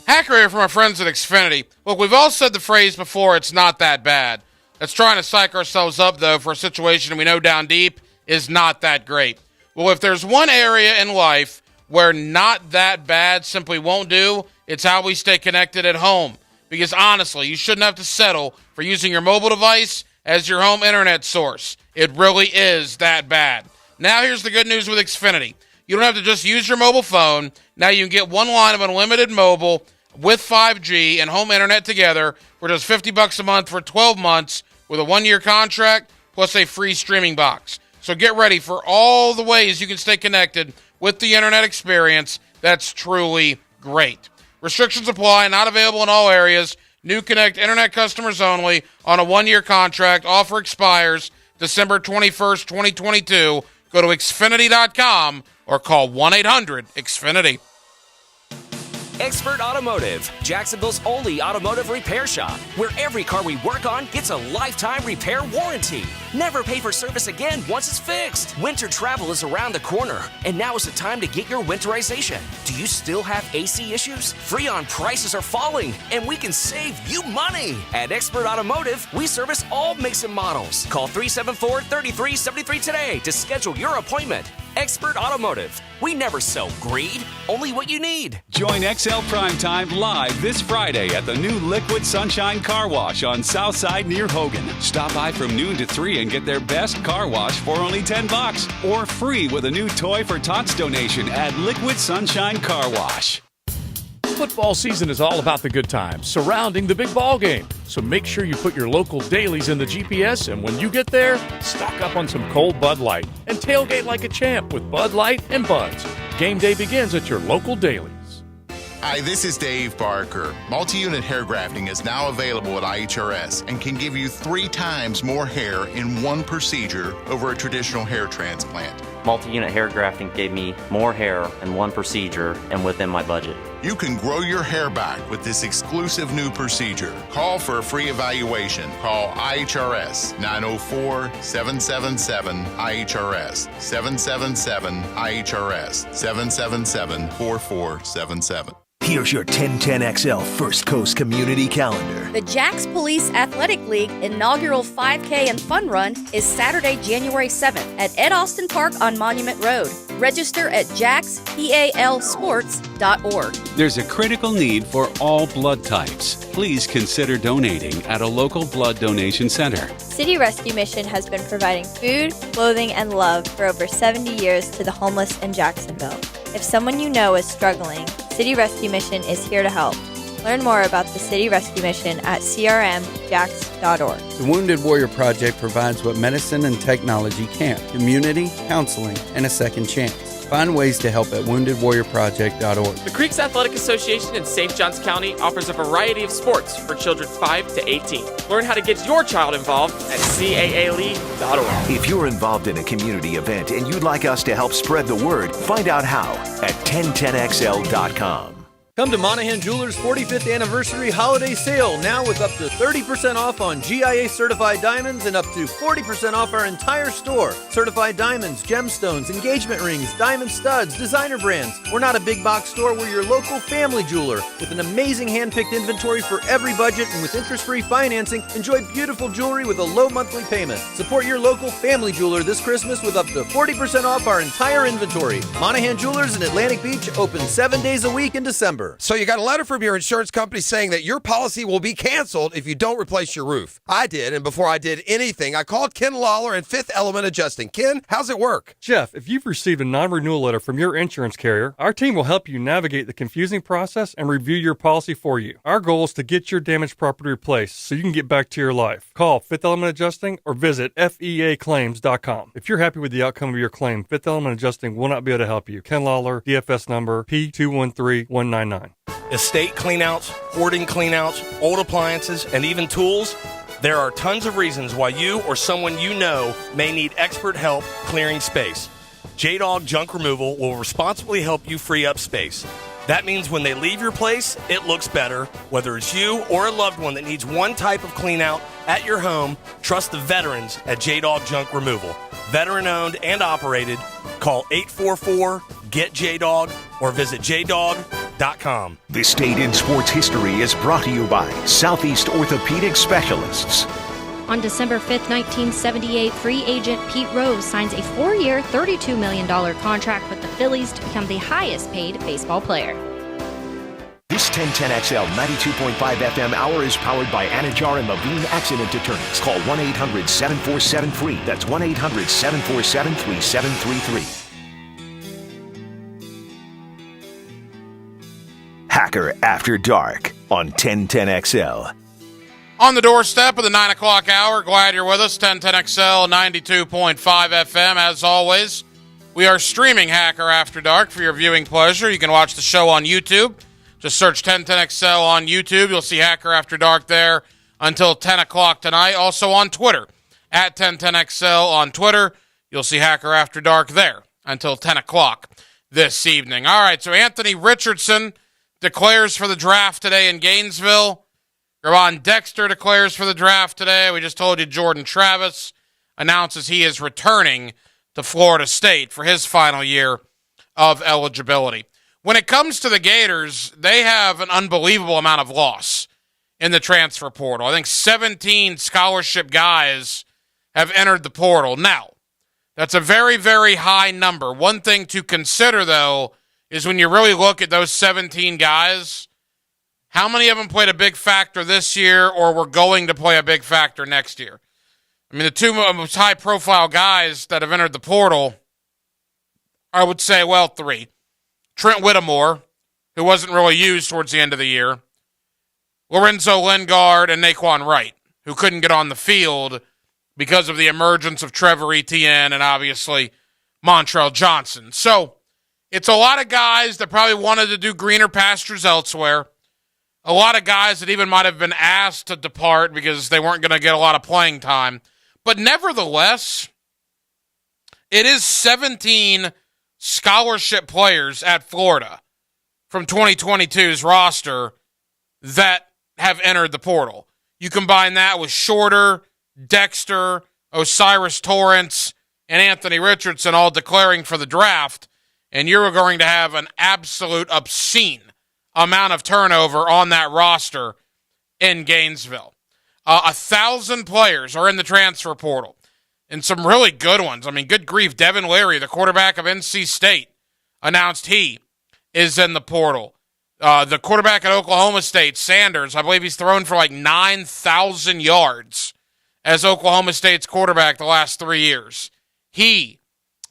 Hacker here from our friends at Xfinity. Look, we've all said the phrase before, it's not that bad. Let's try to psych ourselves up, though, for a situation we know down deep is not that great. Well, if there's one area in life where not that bad simply won't do, it's how we stay connected at home. Because honestly, you shouldn't have to settle for using your mobile device as your home internet source. It really is that bad. Now here's the good news with Xfinity. You don't have to just use your mobile phone. Now you can get one line of unlimited mobile with 5G and home internet together for just $50 a month for 12 months with a 1-year contract plus a free streaming box. So get ready for all the ways you can stay connected with the internet experience that's truly great. Restrictions apply, not available in all areas. New Connect internet customers only on a 1-year contract. Offer expires December 21st, 2022. Go to Xfinity.com or call 1-800-XFINITY. Expert Automotive, Jacksonville's only automotive repair shop, where every car we work on gets a lifetime repair warranty. Never pay for service again once it's fixed. Winter travel is around the corner, and now is the time to get your winterization. Do you still have AC issues? Freon prices are falling, and we can save you money. At Expert Automotive, we service all makes and models. Call 374-3373 today to schedule your appointment. Expert Automotive. We never sell greed, only what you need. Join XL Primetime live this Friday at the new Liquid Sunshine Car Wash on Southside near Hogan. Stop by from noon to 3 and get their best car wash for only $10 or free with a new Toy for Tots donation at Liquid Sunshine Car Wash. Football season is all about the good times surrounding the big ball game. So make sure you put your local dailies in the GPS, and when you get there, stock up on some cold Bud Light and tailgate like a champ with Bud Light and Buds. Game day begins at your local dailies. Hi, this is Dave Barker. Multi-unit hair grafting is now available at IHRS and can give you 3 times more hair in one procedure over a traditional hair transplant. Multi-unit hair grafting gave me more hair in one procedure and within my budget. You can grow your hair back with this exclusive new procedure. Call for a free evaluation. Call IHRS 904-777-IHRS 777-IHRS 777-4477. Here's your 1010XL First Coast Community Calendar. The Jax Police Athletic League inaugural 5K and Fun Run is Saturday, January 7th at Ed Austin Park on Monument Road. Register at jaxpalsports.org. There's a critical need for all blood types. Please consider donating at a local blood donation center. City Rescue Mission has been providing food, clothing, and love for over 70 years to the homeless in Jacksonville. If someone you know is struggling, City Rescue Mission is here to help. Learn more about the City Rescue Mission at crmjax.org. The Wounded Warrior Project provides what medicine and technology can't: community, counseling, and a second chance. Find ways to help at woundedwarriorproject.org. The Creeks Athletic Association in St. Johns County offers a variety of sports for children 5 to 18. Learn how to get your child involved at caaleague.org. If you're involved in a community event and you'd like us to help spread the word, find out how at 1010XL.com. Come to Monahan Jewelers' 45th anniversary holiday sale now with up to 30% off on GIA certified diamonds and up to 40% off our entire store. Certified diamonds, gemstones, engagement rings, diamond studs, designer brands. We're not a big box store, we're your local family jeweler with an amazing hand-picked inventory for every budget, and with interest-free financing, enjoy beautiful jewelry with a low monthly payment. Support your local family jeweler this Christmas with up to 40% off our entire inventory. Monahan Jewelers in Atlantic Beach open 7 days a week in December. So you got a letter from your insurance company saying that your policy will be canceled if you don't replace your roof. I did, and before I did anything, I called Ken Lawler and Fifth Element Adjusting. Ken, how's it work? Jeff, if you've received a non-renewal letter from your insurance carrier, our team will help you navigate the confusing process and review your policy for you. Our goal is to get your damaged property replaced so you can get back to your life. Call Fifth Element Adjusting or visit feaclaims.com. If you're happy with the outcome of your claim, Fifth Element Adjusting will not be able to help you. Ken Lawler, DFS number P213199. Estate cleanouts, hoarding cleanouts, old appliances, and even tools. There are tons of reasons why you or someone you know may need expert help clearing space. J-Dog Junk Removal will responsibly help you free up space. That means when they leave your place, it looks better. Whether it's you or a loved one that needs one type of cleanout at your home, trust the veterans at J-Dog Junk Removal. Veteran-owned and operated. Call 844-GET-JDOG or visit jdog.com. This Day in Sports History is brought to you by Southeast Orthopedic Specialists. On December 5th, 1978, free agent Pete Rose signs a 4-year, $32 million contract with the Phillies to become the highest-paid baseball player. This 1010XL 92.5 FM hour is powered by Anajar and Levine Accident Attorneys. Call 1-800-747-FREE. That's 1-800-747-3733. Hacker After Dark on 1010XL. On the doorstep of the 9 o'clock hour, glad you're with us. 1010XL 92.5 FM. As always, we are streaming Hacker After Dark for your viewing pleasure. You can watch the show on YouTube. Just search 1010XL on YouTube. You'll see Hacker After Dark there until 10 o'clock tonight. Also on Twitter, at 1010XL on Twitter. You'll see Hacker After Dark there until 10 o'clock this evening. All right, so Anthony Richardson declares for the draft today in Gainesville. Gervon Dexter declares for the draft today. We just told you Jordan Travis announces he is returning to Florida State for his final year of eligibility. When it comes to the Gators, they have an unbelievable amount of loss in the transfer portal. I think 17 scholarship guys have entered the portal. Now, that's a very, very high number. One thing to consider, though, is when you really look at those 17 guys, how many of them played a big factor this year or were going to play a big factor next year? I mean, the two most high-profile guys that have entered the portal, I would say, well, three. Trent Whittemore, who wasn't really used towards the end of the year. Lorenzo Lingard and Naquan Wright, who couldn't get on the field because of the emergence of Trevor Etienne and obviously Montrell Johnson. So it's a lot of guys that probably wanted to do greener pastures elsewhere. A lot of guys that even might have been asked to depart because they weren't going to get a lot of playing time. But nevertheless, it is 17 scholarship players at Florida from 2022's roster that have entered the portal. You combine that with Shorter, Dexter, Osiris Torrance, and Anthony Richardson all declaring for the draft, and you're going to have an absolute obscene amount of turnover on that roster in Gainesville. 1,000 players are in the transfer portal, and some really good ones. I mean, good grief, Devin Leary, the quarterback of NC State, announced he is in the portal. The quarterback at Oklahoma State, Sanders, I believe he's thrown for like 9,000 yards as Oklahoma State's quarterback the last 3 years. He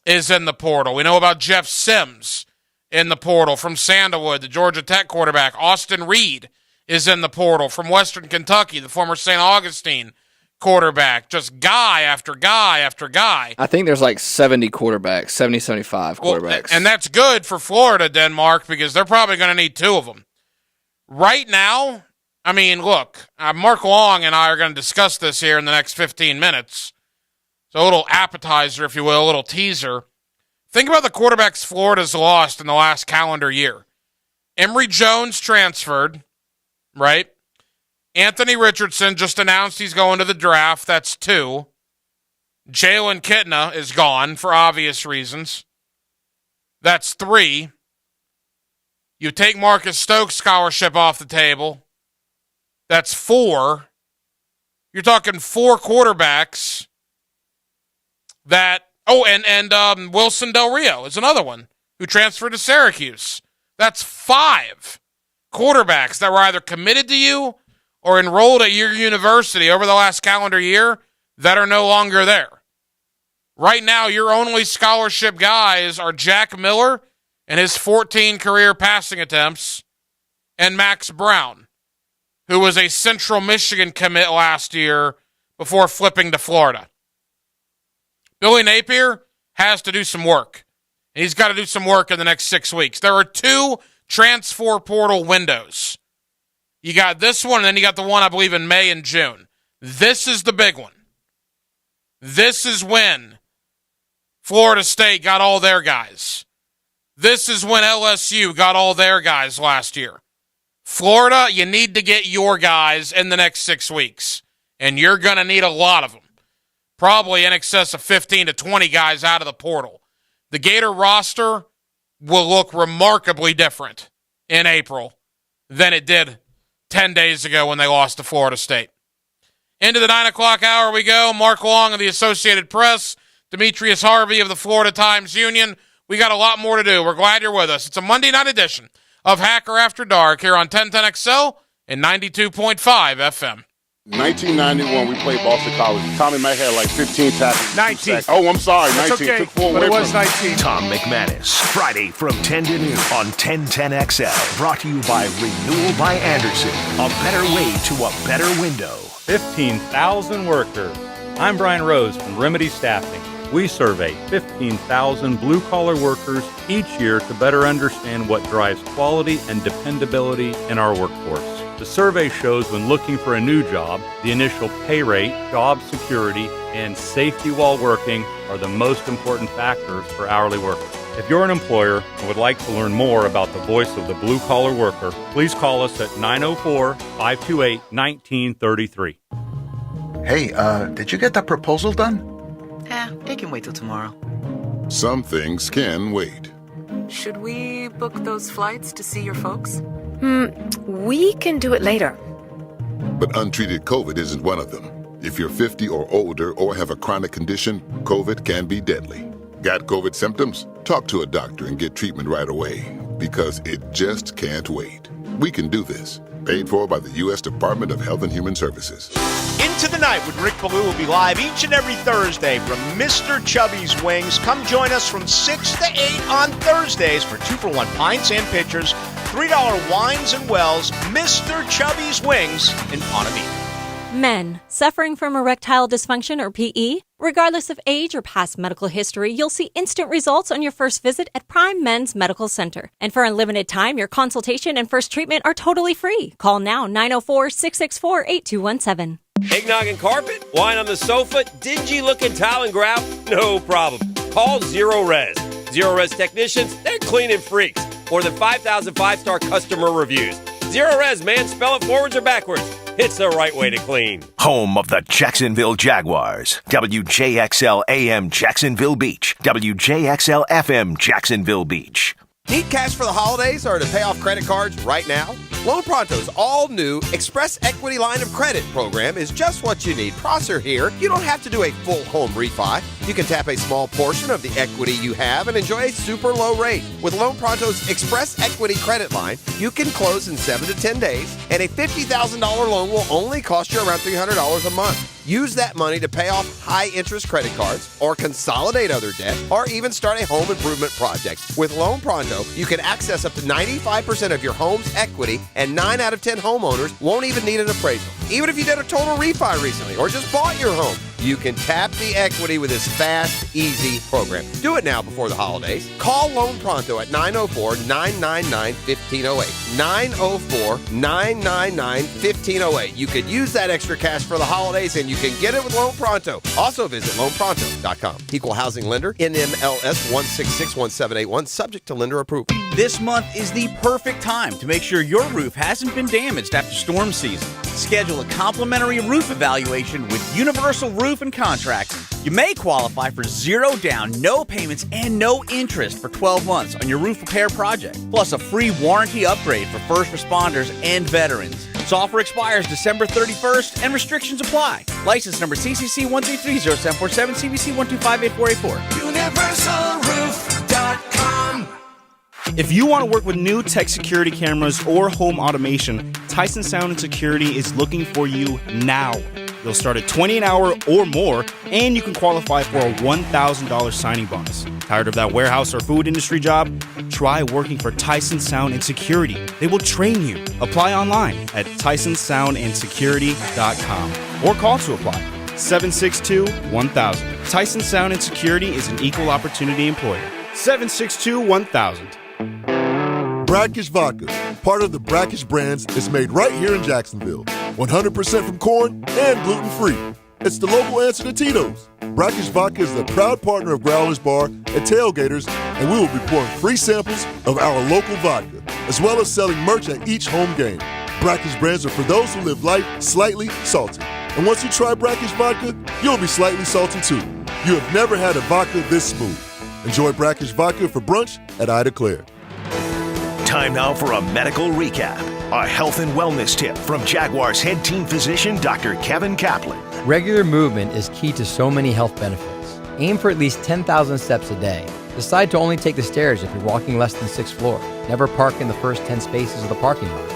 is in the portal. We know about Jeff Sims in the portal from Sandalwood, the Georgia Tech quarterback. Austin Reed is in the portal from Western Kentucky, the former St. Augustine quarterback. Just guy after guy after guy. I think there's like 70 quarterbacks, 70, 75 quarterbacks. Well, and that's good for Florida, Denmark, because they're probably going to need two of them. Right now, I mean, look, Mark Long and I are going to discuss this here in the next 15 minutes. So a little appetizer, if you will, a little teaser. Think about the quarterbacks Florida's lost in the last calendar year. Emory Jones transferred, right? Anthony Richardson just announced he's going to the draft. That's 2. Jalen Kitna is gone for obvious reasons. That's 3. You take Marcus Stokes' scholarship off the table. That's 4. You're talking 4 quarterbacks that... Oh, and Wilson Del Rio is another one who transferred to Syracuse. That's 5 quarterbacks that were either committed to you or enrolled at your university over the last calendar year that are no longer there. Right now, your only scholarship guys are Jack Miller and his 14 career passing attempts, and Max Brown, who was a Central Michigan commit last year before flipping to Florida. Billy Napier has to do some work. And he's got to do some work in the next 6 weeks. There are 2 transfer portal windows. You got this one, and then you got the one, I believe, in May and June. This is the big one. This is when Florida State got all their guys. This is when LSU got all their guys last year. Florida, you need to get your guys in the next 6 weeks. And you're going to need a lot of them. Probably in excess of 15 to 20 guys out of the portal. The Gator roster will look remarkably different in April than it did 10 days ago when they lost to Florida State. Into the 9 o'clock hour we go. Mark Long of the Associated Press, Demetrius Harvey of the Florida Times-Union. We got a lot more to do. We're glad you're with us. It's a Monday night edition of Hacker After Dark here on 1010XL and 92.5 FM. 1991, we played Boston College. Tommy Mack had like 15 tackles. 19. Oh, I'm sorry, That's 19. okay, Took 4 but away it was from 19. Tom McManus, Friday from 10 to noon on 1010XL. Brought to you by Renewal by Anderson. A better way to a better window. 15,000 workers. I'm Brian Rose from Remedy Staffing. We survey 15,000 blue-collar workers each year to better understand what drives quality and dependability in our workforce. The survey shows when looking for a new job, the initial pay rate, job security, and safety while working are the most important factors for hourly workers. If you're an employer and would like to learn more about the voice of the blue-collar worker, please call us at 904-528-1933. Hey, did you get that proposal done? It can wait till tomorrow. Some things can wait. Should we book those flights to see your folks? We can do it later. But untreated COVID isn't one of them. If you're 50 or older or have a chronic condition, COVID can be deadly. Got COVID symptoms? Talk to a doctor and get treatment right away, because it just can't wait. We can do this. Paid for by the U.S. Department of Health and Human Services. Into the Night with Rick Ballou will be live each and every Thursday from Mr. Chubby's Wings. Come join us from 6 to 8 on Thursdays for 2-for-1 pints and pitchers, $3 wines and wells. Mr. Chubby's Wings in Ponte. Men suffering from erectile dysfunction or PE, regardless of age or past medical history, you'll see instant results on your first visit at Prime Men's Medical Center. And for unlimited time, your consultation and first treatment are totally free. Call now, 904-664-8217. Eggnog and carpet? Wine on the sofa? Dingy looking towel and grout? No problem. Call Zero Res. Zero Res technicians, they're cleaning freaks. More than 5,000 five-star customer reviews. Zero Res, man, spell it forwards or backwards. It's the right way to clean. Home of the Jacksonville Jaguars. WJXL AM Jacksonville Beach. WJXL FM Jacksonville Beach. Need cash for the holidays or to pay off credit cards right now? Loan Pronto's all-new Express Equity Line of Credit program is just what you need. Prosser here. You don't have to do a full home refi. You can tap a small portion of the equity you have and enjoy a super low rate. With Loan Pronto's Express Equity Credit Line, you can close in 7 to 10 days, and a $50,000 loan will only cost you around $300 a month. Use that money to pay off high-interest credit cards or consolidate other debt or even start a home improvement project. With Loan Pronto, you can access up to 95% of your home's equity, and 9 out of 10 homeowners won't even need an appraisal. Even if you did a total refi recently or just bought your home, you can tap the equity with this fast, easy program. Do it now before the holidays. Call Loan Pronto at 904-999-1508. 904-999-1508. You could use that extra cash for the holidays, and you can get it with Loan Pronto. Also visit loanpronto.com. Equal housing lender, NMLS 1661781, subject to lender approval. This month is the perfect time to make sure your roof hasn't been damaged after storm season. Schedule a complimentary roof evaluation with Universal Roof and Contracting. You may qualify for 0 down, no payments, and no interest for 12 months on your roof repair project, plus a free warranty upgrade for first responders and veterans. This offer expires December 31st and restrictions apply. License number CCC 1330747, CBC 1258484. UniversalRoof.com. If you want to work with new tech security cameras or home automation, Tyson Sound and Security is looking for you now. You'll start at $20 an hour or more, and you can qualify for a $1,000 signing bonus. Tired of that warehouse or food industry job? Try working for Tyson Sound and Security. They will train you. Apply online at TysonSoundandSecurity.com or call to apply 762-1000. Tyson Sound and Security is an equal opportunity employer. 762-1000. Brackish Vodka, part of the Brackish brands, is made right here in Jacksonville. 100% from corn and gluten-free. It's the local answer to Tito's. Brackish Vodka is the proud partner of Growlers Bar and Tailgaters, and we will be pouring free samples of our local vodka, as well as selling merch at each home game. Brackish brands are for those who live life slightly salty. And once you try Brackish Vodka, you'll be slightly salty too. You have never had a vodka this smooth. Enjoy Brackish Vodka for brunch at Ida Claire. Time now for a medical recap. A health and wellness tip from Jaguars head team physician Dr. Kevin Kaplan. Regular movement is key to so many health benefits. Aim for at least 10,000 steps a day. Decide to only take the stairs if you're walking less than 6th floor. Never park in the first 10 spaces of the parking lot.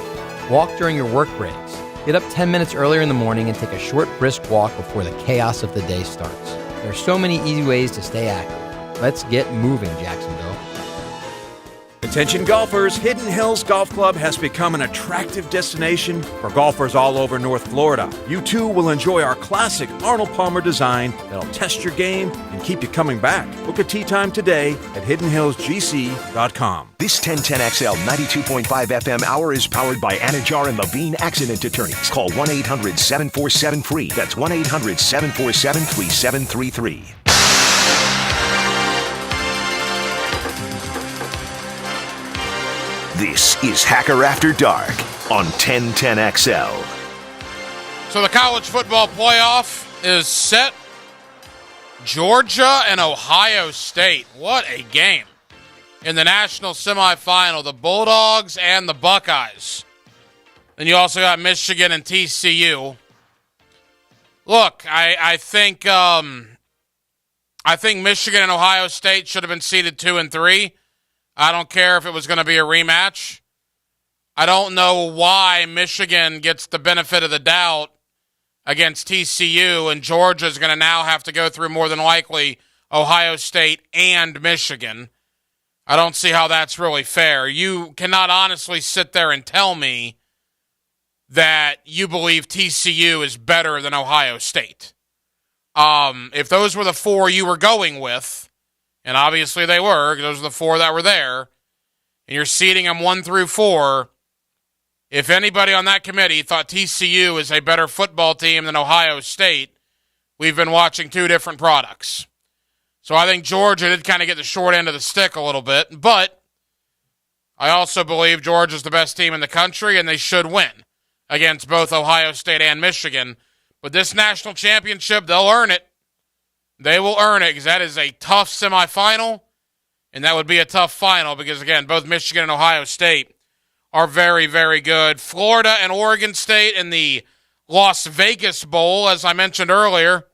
Walk during your work breaks. Get up 10 minutes earlier in the morning and take a short, brisk walk before the chaos of the day starts. There are so many easy ways to stay active. Let's get moving, Jacksonville. Attention golfers, Hidden Hills Golf Club has become an attractive destination for golfers all over North Florida. You too will enjoy our classic Arnold Palmer design that'll test your game and keep you coming back. Book a tee time today at hiddenhillsgc.com. This 1010XL 92.5 FM hour is powered by Anajar and Levine Accident Attorneys. Call 1-800-747-FREE. That's 1-800-747-3733. This is Hacker After Dark on 1010XL. So the college football playoff is set. Georgia and Ohio State. What a game. In the national semifinal, the Bulldogs and the Buckeyes. Then you also got Michigan and TCU. Look, I think Michigan and Ohio State should have been seeded 2 and 3. I don't care if it was going to be a rematch. I don't know why Michigan gets the benefit of the doubt against TCU, and Georgia is going to now have to go through more than likely Ohio State and Michigan. I don't see how that's really fair. You cannot honestly sit there and tell me that you believe TCU is better than Ohio State. If those were the 4 you were going with, and obviously they were, because those are the 4 that were there, and you're seeding them 1 through 4, if anybody on that committee thought TCU is a better football team than Ohio State, we've been watching 2 different products. So I think Georgia did kind of get the short end of the stick a little bit, but I also believe Georgia's the best team in the country, and they should win against both Ohio State and Michigan. But this national championship, they'll earn it. They will earn it because that is a tough semifinal, and that would be a tough final because, again, both Michigan and Ohio State are very, very good. Florida and Oregon State in the Las Vegas Bowl, as I mentioned earlier.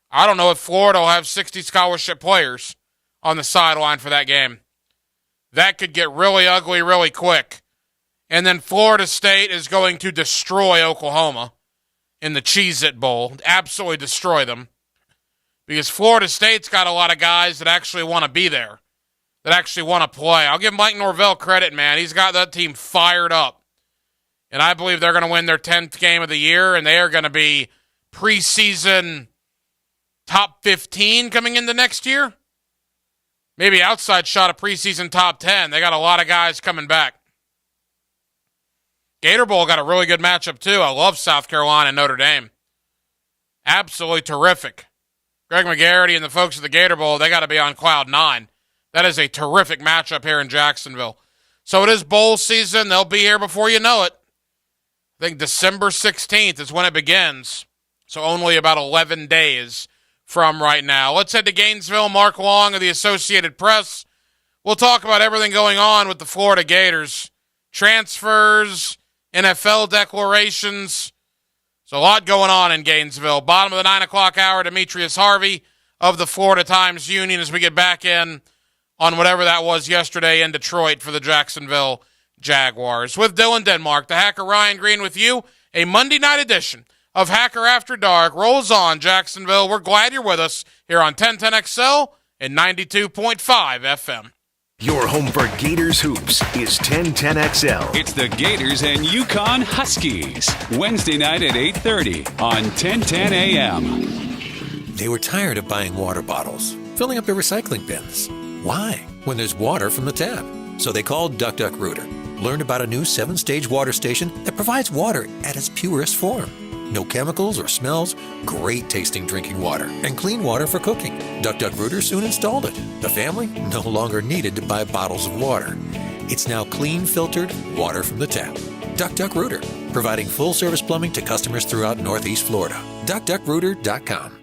I don't know if Florida will have 60 scholarship players on the sideline for that game. That could get really ugly really quick. And then Florida State is going to destroy Oklahoma in the Cheez-It Bowl, absolutely destroy them. Because Florida State's got a lot of guys that actually want to be there, that actually want to play. I'll give Mike Norvell credit, man. He's got that team fired up. And I believe they're going to win their 10th game of the year, and they are going to be preseason top 15 coming into next year. Maybe outside shot of preseason top 10. They got a lot of guys coming back. Gator Bowl got a really good matchup, too. I love South Carolina and Notre Dame. Absolutely terrific. Greg McGarity and the folks at the Gator Bowl, they got to be on cloud 9. That is a terrific matchup here in Jacksonville. So it is bowl season. They'll be here before you know it. I think December 16th is when it begins. So only about 11 days from right now. Let's head to Gainesville. Mark Long of the Associated Press. We'll talk about everything going on with the Florida Gators. Transfers, NFL declarations. There's a lot going on in Gainesville. Bottom of the 9 o'clock hour, Demetrius Harvey of the Florida Times-Union as we get back in on whatever that was yesterday in Detroit for the Jacksonville Jaguars. With Dylan Denmark, the Hacker Ryan Green with you, a Monday night edition of Hacker After Dark rolls on, Jacksonville. We're glad you're with us here on 1010XL and 92.5 FM. Your home for Gators Hoops is 1010XL. It's the Gators and UConn Huskies. Wednesday night at 8:30 on 1010 AM. They were tired of buying water bottles, filling up their recycling bins. Why? When there's water from the tap. So they called Duck Duck Rooter. Learned about a new 7-stage water station that provides water at its purest form. No chemicals or smells, great tasting drinking water, and clean water for cooking. Duck Duck Rooter soon installed it. The family no longer needed to buy bottles of water. It's now clean, filtered water from the tap. Duck Duck Rooter, providing full-service plumbing to customers throughout Northeast Florida. DuckDuckRooter.com.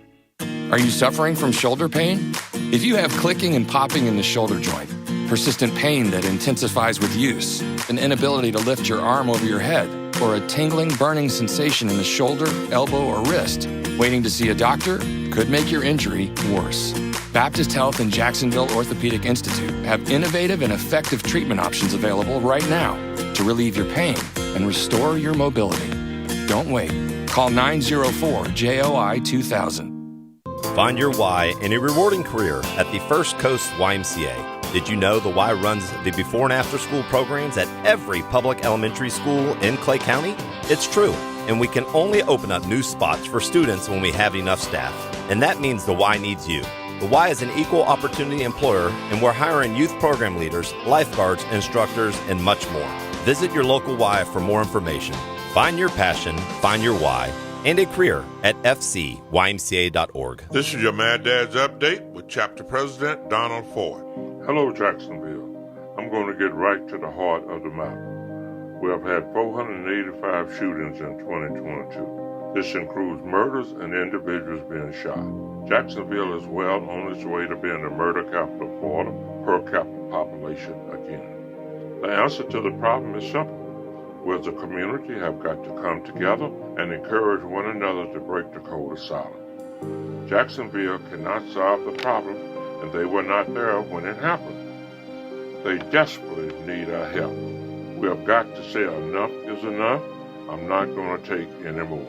Are you suffering from shoulder pain? If you have clicking and popping in the shoulder joint, persistent pain that intensifies with use, an inability to lift your arm over your head, or a tingling, burning sensation in the shoulder, elbow, or wrist, waiting to see a doctor could make your injury worse. Baptist Health and Jacksonville Orthopedic Institute have innovative and effective treatment options available right now to relieve your pain and restore your mobility. Don't wait. Call 904-JOI-2000. Find your why in a rewarding career at the First Coast YMCA. Did you know the Y runs the before and after school programs at every public elementary school in Clay County? It's true, and we can only open up new spots for students when we have enough staff. And that means the Y needs you. The Y is an equal opportunity employer, and we're hiring youth program leaders, lifeguards, instructors, and much more. Visit your local Y for more information. Find your passion, find your why, and a career at fcymca.org. This is your Mad Dad's Update with Chapter President Donald Ford. Hello, Jacksonville. I'm going to get right to the heart of the matter. We have had 485 shootings in 2022. This includes murders and individuals being shot. Jacksonville is well on its way to being the murder capital of Florida per capita population again. The answer to the problem is simple. We as a community have got to come together and encourage one another to break the code of silence. Jacksonville cannot solve the problem, and they were not there when it happened. They desperately need our help. We have got to say enough is enough. I'm not going to take any more.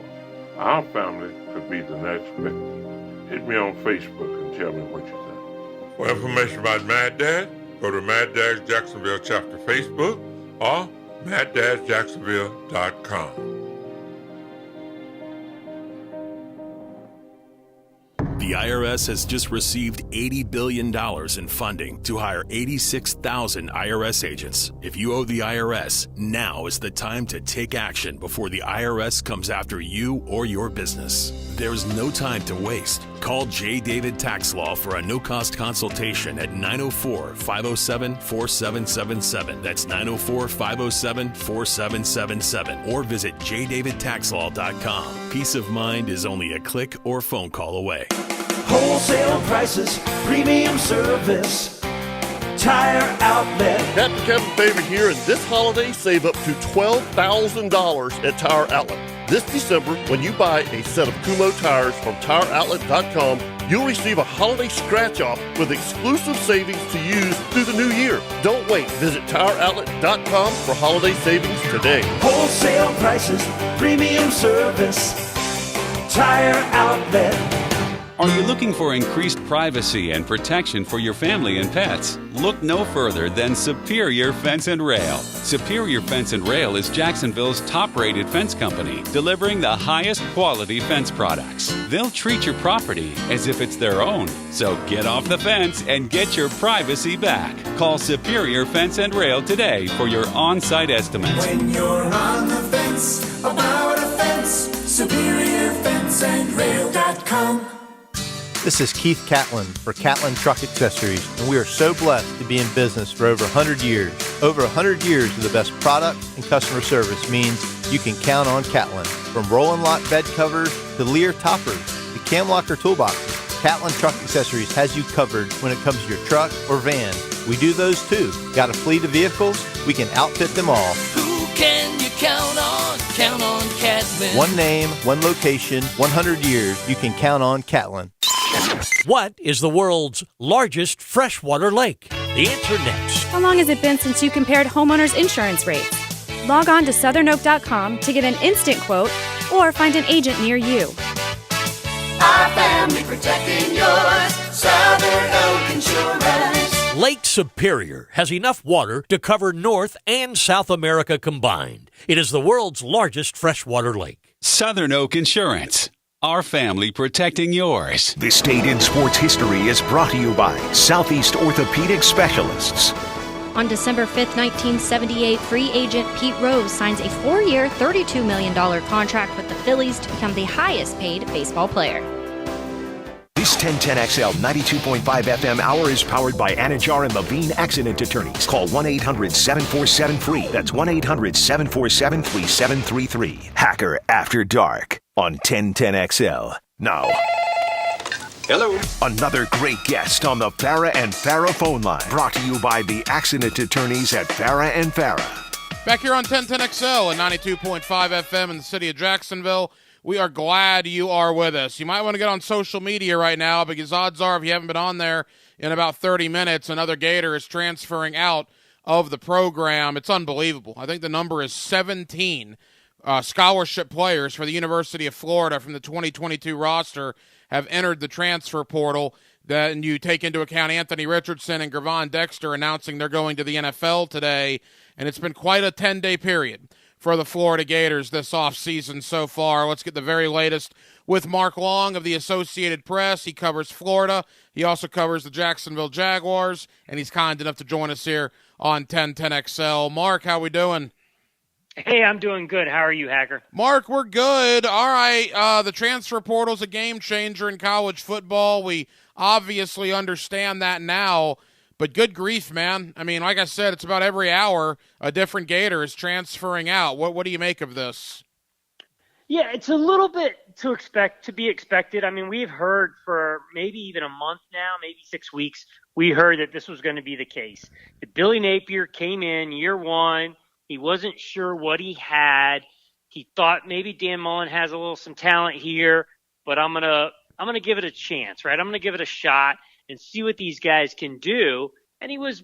Our family could be the next victim. Hit me on Facebook and tell me what you think. For information about Mad Dad, go to Mad Dad's Jacksonville chapter Facebook or maddadjacksonville.com. The IRS has just received $80 billion in funding to hire 86,000 IRS agents. If you owe the IRS, now is the time to take action before the IRS comes after you or your business. There's no time to waste. Call J. David Tax Law for a no-cost consultation at 904-507-4777. That's 904-507-4777. Or visit jdavidtaxlaw.com. Peace of mind is only a click or phone call away. Wholesale prices, premium service, Tire Outlet. Captain Kevin Favor here, and this holiday save up to $12,000 at Tire Outlet. This December, when you buy a set of Kumho tires from TireOutlet.com, you'll receive a holiday scratch-off with exclusive savings to use through the new year. Don't wait. Visit TireOutlet.com for holiday savings today. Wholesale prices, premium service, Tire Outlet. Are you looking for increased privacy and protection for your family and pets? Look no further than Superior Fence and Rail. Superior Fence and Rail is Jacksonville's top-rated fence company, delivering the highest quality fence products. They'll treat your property as if it's their own. So get off the fence and get your privacy back. Call Superior Fence and Rail today for your on-site estimate. When you're on the fence, about a fence, SuperiorFenceandRail.com. This is Keith Catlin for Catlin Truck Accessories, and we are so blessed to be in business for over 100 years. Over 100 years of the best product and customer service means you can count on Catlin. From Roll and Lock bed covers to Lear toppers to Cam Locker toolboxes, Catlin Truck Accessories has you covered when it comes to your truck or van. We do those too. Got a fleet of vehicles? We can outfit them all. Who can you count on? Count on Catlin. One name, one location, 100 years. You can count on Catlin. What is the world's largest freshwater lake? The answer next. How long has it been since you compared homeowners' insurance rates? Log on to southernoak.com to get an instant quote or find an agent near you. Our family protecting yours. Southern Oak Insurance. Lake Superior has enough water to cover North and South America combined. It is the world's largest freshwater lake. Southern Oak Insurance. Our family protecting yours. This date in sports history is brought to you by Southeast Orthopedic Specialists. On December 5th, 1978, free agent Pete Rose signs a 4-year, $32 million contract with the Phillies to become the highest-paid baseball player. This 1010XL 92.5 FM hour is powered by Anajar and Levine Accident Attorneys. Call 1-800-747-FREE. That's 1-800-747-3733. Hacker After Dark on 1010XL. Now, hello. Another great guest on the Farah and Farah phone line. Brought to you by the Accident Attorneys at Farah and Farah. Back here on 1010XL and 92.5 FM in the city of Jacksonville. We are glad you are with us. You might want to get on social media right now because odds are if you haven't been on there in about 30 minutes, another Gator is transferring out of the program. It's unbelievable. I think the number is 17 scholarship players for the University of Florida from the 2022 roster have entered the transfer portal. Then you take into account Anthony Richardson and Gervon Dexter announcing they're going to the NFL today, and it's been quite a 10-day period for the Florida Gators this offseason so far. Let's get the very latest with Mark Long of the Associated Press. He covers Florida. He also covers the Jacksonville Jaguars, and he's kind enough to join us here on 1010XL. Mark, how we doing? Hey, I'm doing good. How are you, Hacker? Mark, we're good. All right, the transfer portal's a game changer in college football. We obviously understand that now, But good grief, man. I mean, like I said, it's about every hour a different Gator is transferring out. What do you make of this? Yeah, it's a little bit to be expected. I mean, we've heard for maybe even a month now, maybe 6 weeks, we heard that this was going to be the case. That Billy Napier came in year one. He wasn't sure what he had. He thought maybe Dan Mullen has some talent here, but I'm gonna give it a chance, right? I'm gonna give it a shot and see what these guys can do. And he was,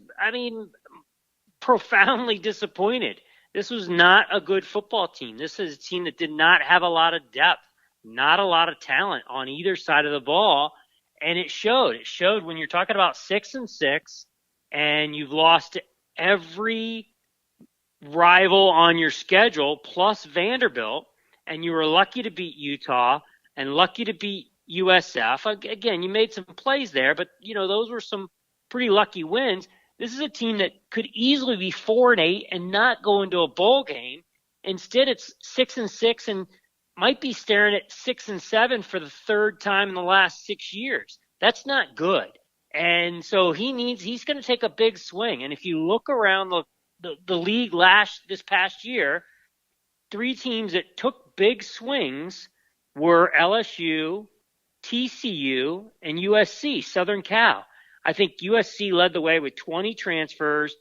profoundly disappointed. This was not a good football team. This is a team that did not have a lot of depth, not a lot of talent on either side of the ball. And it showed. It showed when you're talking about 6-6 and you've lost to every rival on your schedule plus Vanderbilt, and you were lucky to beat Utah and lucky to beat USF. Again, you made some plays there, but those were some pretty lucky wins. This is a team that could easily be 4-8 and not go into a bowl game. Instead, it's 6-6 and might be staring at 6-7 for the third time in the last 6 years. That's not good. And so he's going to take a big swing. And if you look around the league this past year, 3 teams that took big swings were LSU, TCU, and USC, Southern Cal. I think USC led the way with 20 transfers.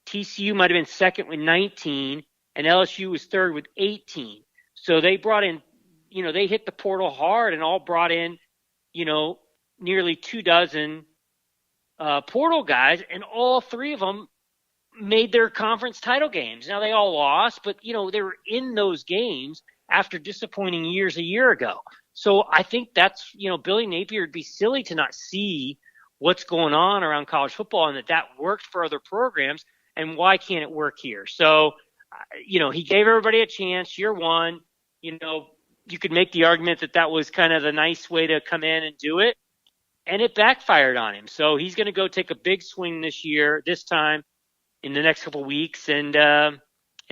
TCU might have been second with 19, and LSU was third with 18. So they brought in, they hit the portal hard and all brought in, nearly 24 portal guys, and all 3 of them made their conference title games. Now they all lost, but they were in those games after disappointing years a year ago. So I think that's, Billy Napier would be silly to not see what's going on around college football and that worked for other programs, and why can't it work here? So, he gave everybody a chance year one. You could make the argument that was kind of the nice way to come in and do it, and it backfired on him. So he's going to go take a big swing this time in the next couple of weeks and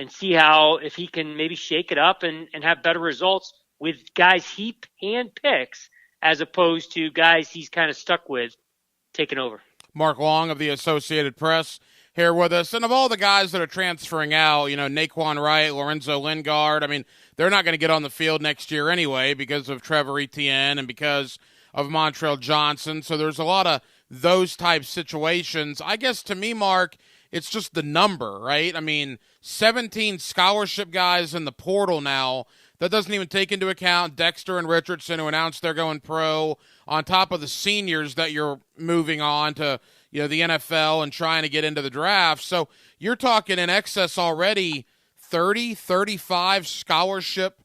see if he can maybe shake it up and have better results with guys he handpicks as opposed to guys he's kind of stuck with taking over. Mark Long of the Associated Press here with us. And of all the guys that are transferring out, Naquan Wright, Lorenzo Lingard, they're not going to get on the field next year anyway because of Trevor Etienne and because of Montrell Johnson. So there's a lot of those type situations. I guess to me, Mark, it's just the number, right? 17 scholarship guys in the portal now. That doesn't even take into account Dexter and Richardson, who announced they're going pro, on top of the seniors that you're moving on to, the NFL and trying to get into the draft. So you're talking in excess already 30, 35 scholarship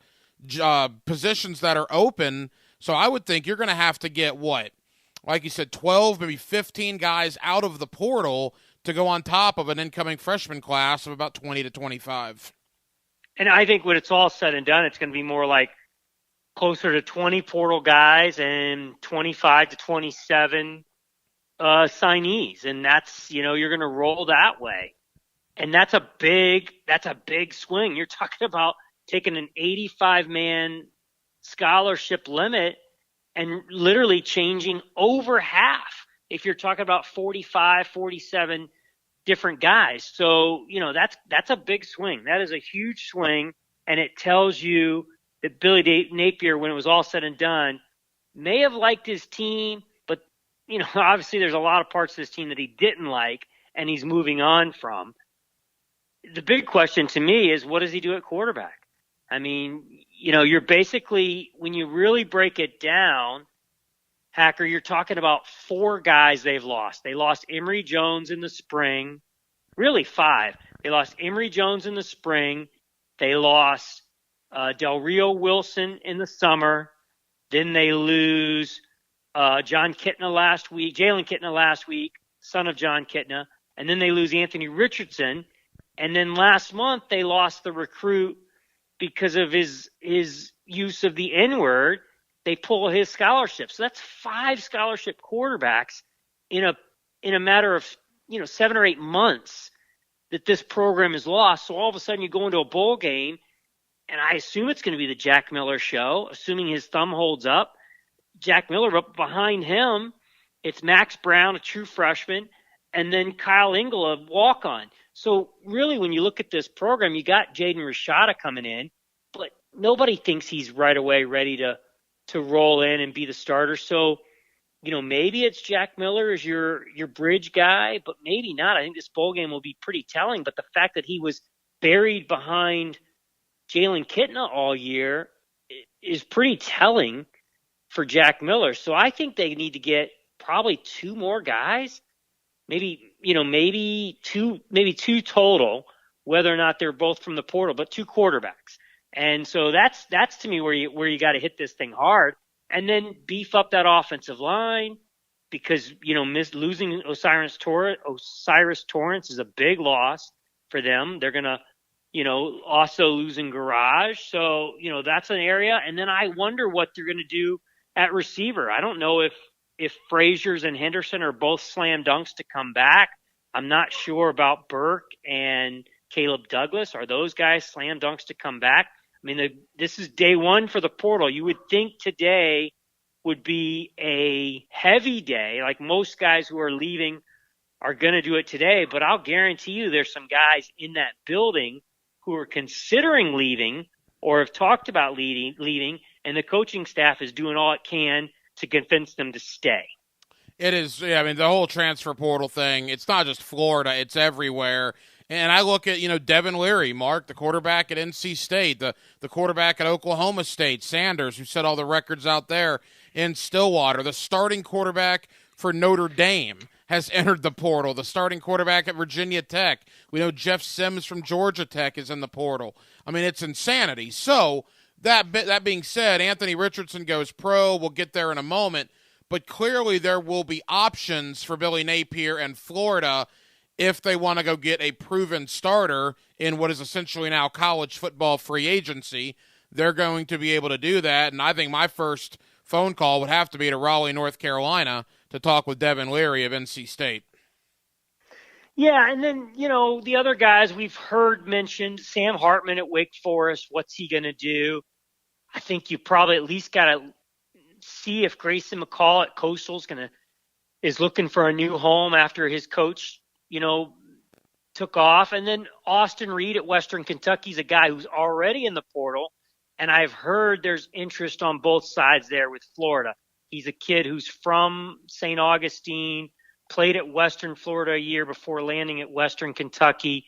positions that are open. So I would think you're going to have to get, like you said, 12, maybe 15 guys out of the portal to go on top of an incoming freshman class of about 20 to 25. And I think when it's all said and done, it's going to be more like closer to 20 portal guys and 25 to 27 signees. And that's, you're going to roll that way. And that's a big swing. You're talking about taking an 85-man scholarship limit and literally changing over half if you're talking about 45, 47 different guys. So, that's a big swing. That is a huge swing, and it tells you that Billy Napier, when it was all said and done, may have liked his team, but, obviously there's a lot of parts of this team that he didn't like and he's moving on from. The big question to me is, what does he do at quarterback? You're basically, when you really break it down, Hacker, you're talking about 4 guys they've lost. They lost Emory Jones in the spring. Really 5. They lost Emory Jones in the spring. They lost Del Rio Wilson in the summer. Then they lose Jalen Kitna last week, son of John Kitna. And then they lose Anthony Richardson. And then last month they lost the recruit because of his use of the N-word. They pull his scholarship. So that's 5 scholarship quarterbacks in a matter of 7 or 8 months that this program is lost. So all of a sudden you go into a bowl game, and I assume it's going to be the Jack Miller show, assuming his thumb holds up. Jack Miller, up behind him, it's Max Brown, a true freshman, and then Kyle Engel, a walk-on. So really, when you look at this program, you got Jaden Rashada coming in, but nobody thinks he's right away ready to roll in and be the starter. So, maybe it's Jack Miller as your bridge guy, but maybe not. I think this bowl game will be pretty telling. But the fact that he was buried behind Jalen Kitna all year is pretty telling for Jack Miller. So I think they need to get probably 2 more guys, maybe two total, whether or not they're both from the portal, but 2 quarterbacks. And so that's to me where you got to hit this thing hard, and then beef up that offensive line, because losing Osiris Torrance is a big loss for them. They're gonna also losing Garage, so that's an area. And then I wonder what they're gonna do at receiver. I don't know if Frazier's and Henderson are both slam dunks to come back. I'm not sure about Burke and Caleb Douglas. Are those guys slam dunks to come back? I mean, this is day 1 for the portal. You would think today would be a heavy day, like most guys who are leaving are going to do it today. But I'll guarantee you there's some guys in that building who are considering leaving or have talked about leaving, and the coaching staff is doing all it can to convince them to stay. It is, yeah, I mean, the whole transfer portal thing, it's not just Florida, it's everywhere. And I look at, Devin Leary, Mark, the quarterback at NC State, the quarterback at Oklahoma State, Sanders, who set all the records out there in Stillwater, the starting quarterback for Notre Dame has entered the portal, the starting quarterback at Virginia Tech. We know Jeff Sims from Georgia Tech is in the portal. I mean, it's insanity. So that being said, Anthony Richardson goes pro. We'll get there in a moment. But clearly there will be options for Billy Napier and Florida if they want to go get a proven starter in what is essentially now college football free agency. They're going to be able to do that, and I think my first phone call would have to be to Raleigh, North Carolina, to talk with Devin Leary of NC State. Yeah, and then, the other guys we've heard mentioned, Sam Hartman at Wake Forest, what's he going to do? I think you probably at least got to see if Grayson McCall at Coastal is looking for a new home after his coach took off. And then Austin Reed at Western Kentucky is a guy who's already in the portal, and I've heard there's interest on both sides there with Florida. He's a kid who's from St. Augustine, played at Western Florida a year before landing at Western Kentucky,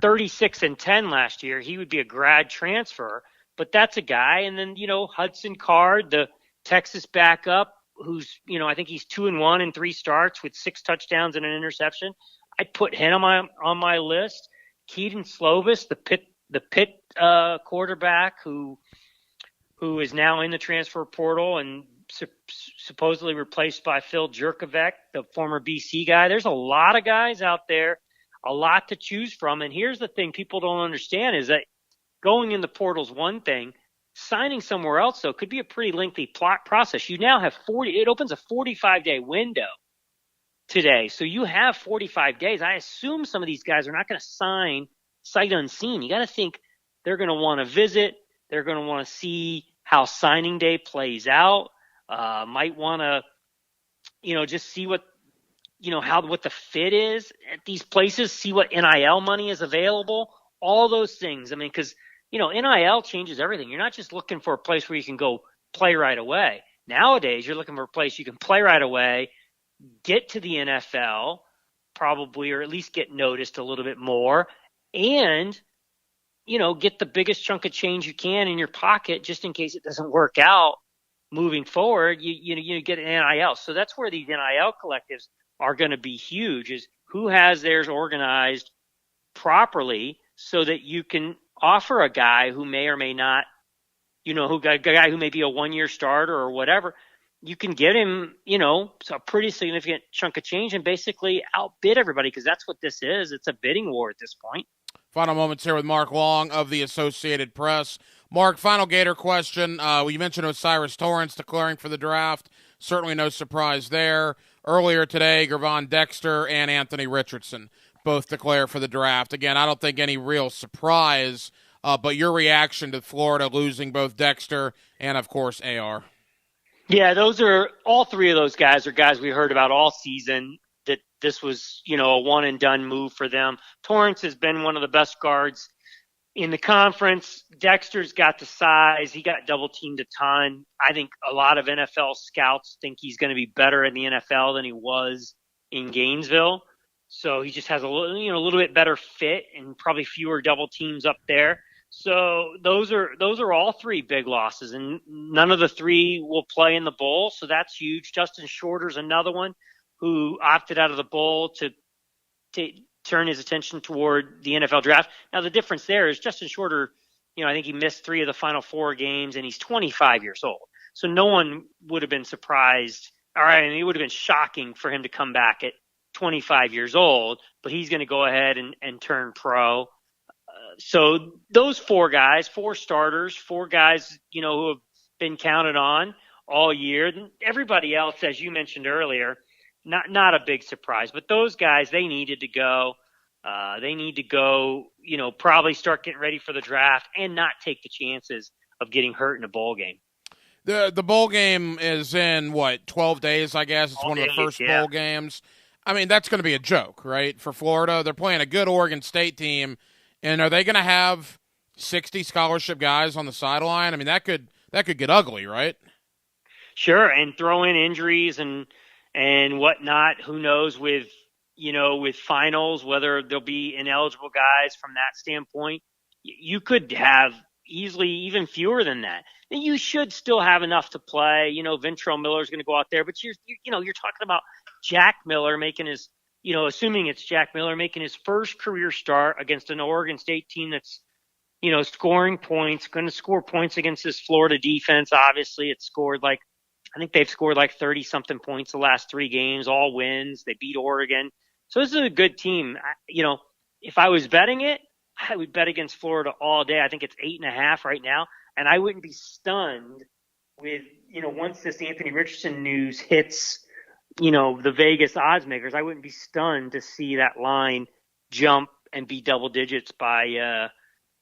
36-10 last year. He would be a grad transfer, but that's a guy. And then, Hudson Card, the Texas backup, who's, I think he's 2-1 in 3 starts with 6 touchdowns and an interception. I'd put him on my list. Keaton Slovis, the Pitt quarterback who is now in the transfer portal and supposedly replaced by Phil Jurkovec, the former BC guy. There's a lot of guys out there, a lot to choose from. And here's the thing people don't understand is that going in the portal is one thing. Signing somewhere else, though, could be a pretty lengthy process. You now have it opens a 45-day window today. So you have 45 days. I assume some of these guys are not going to sign sight unseen. You got to think they're going to want to visit. They're going to want to see how signing day plays out. Might want to, just see what the fit is at these places, see what NIL money is available, all those things. I mean, because, NIL changes everything. You're not just looking for a place where you can go play right away. Nowadays, you're looking for a place you can play right away, get to the NFL probably, or at least get noticed a little bit more, and, get the biggest chunk of change you can in your pocket just in case it doesn't work out moving forward. You get an NIL. So that's where these NIL collectives are going to be huge, is who has theirs organized properly so that you can offer a guy who may or may not, a guy who may be a 1-year starter or whatever, you can get him, a pretty significant chunk of change and basically outbid everybody, because that's what this is. It's a bidding war at this point. Final moments here with Mark Long of the Associated Press. Mark, final Gator question. You mentioned Osiris Torrance declaring for the draft. Certainly no surprise there. Earlier today, Gervon Dexter and Anthony Richardson both declare for the draft. Again, I don't think any real surprise, but your reaction to Florida losing both Dexter and, of course, AR. Yeah, all 3 of those guys are guys we heard about all season. that this was, a one and done move for them. Torrance has been one of the best guards in the conference. Dexter's got the size. He got double teamed a ton. I think a lot of NFL scouts think he's going to be better in the NFL than he was in Gainesville. So he just has a little bit better fit and probably fewer double teams up there. So those are all three big losses, and none of the three will play in the bowl. So that's huge. Justin Shorter's another one who opted out of the bowl to turn his attention toward the NFL draft. Now the difference there is Justin Shorter, I think he missed 3 of the final 4 games, and he's 25 years old. So no one would have been surprised. All right, it would have been shocking for him to come back at 25 years old, but he's going to go ahead and turn pro. So those 4 guys, 4 starters, 4 guys, who have been counted on all year. Everybody else, as you mentioned earlier, not a big surprise. But those guys, they needed to go. They need to go, probably start getting ready for the draft and not take the chances of getting hurt in a bowl game. The bowl game is in, 12 days, I guess? It's one of the first bowl games. I mean, that's going to be a joke, right, for Florida. They're playing a good Oregon State team. And are they going to have 60 scholarship guys on the sideline? I mean, that could get ugly, right? Sure, and throw in injuries and whatnot. Who knows with finals, whether there'll be ineligible guys from that standpoint. You could have easily even fewer than that. And you should still have enough to play. Ventrell Miller's going to go out there, but you're talking about Jack Miller making his, assuming it's Jack Miller making his first career start against an Oregon State team that's, scoring points, going to score points against this Florida defense. Obviously, I think they've scored 30-something points the last 3 games, all wins. They beat Oregon. So this is a good team. If I was betting it, I would bet against Florida all day. I think it's 8.5 right now. And I wouldn't be stunned with, once this Anthony Richardson news hits, the Vegas odds makers, I wouldn't be stunned to see that line jump and be double digits by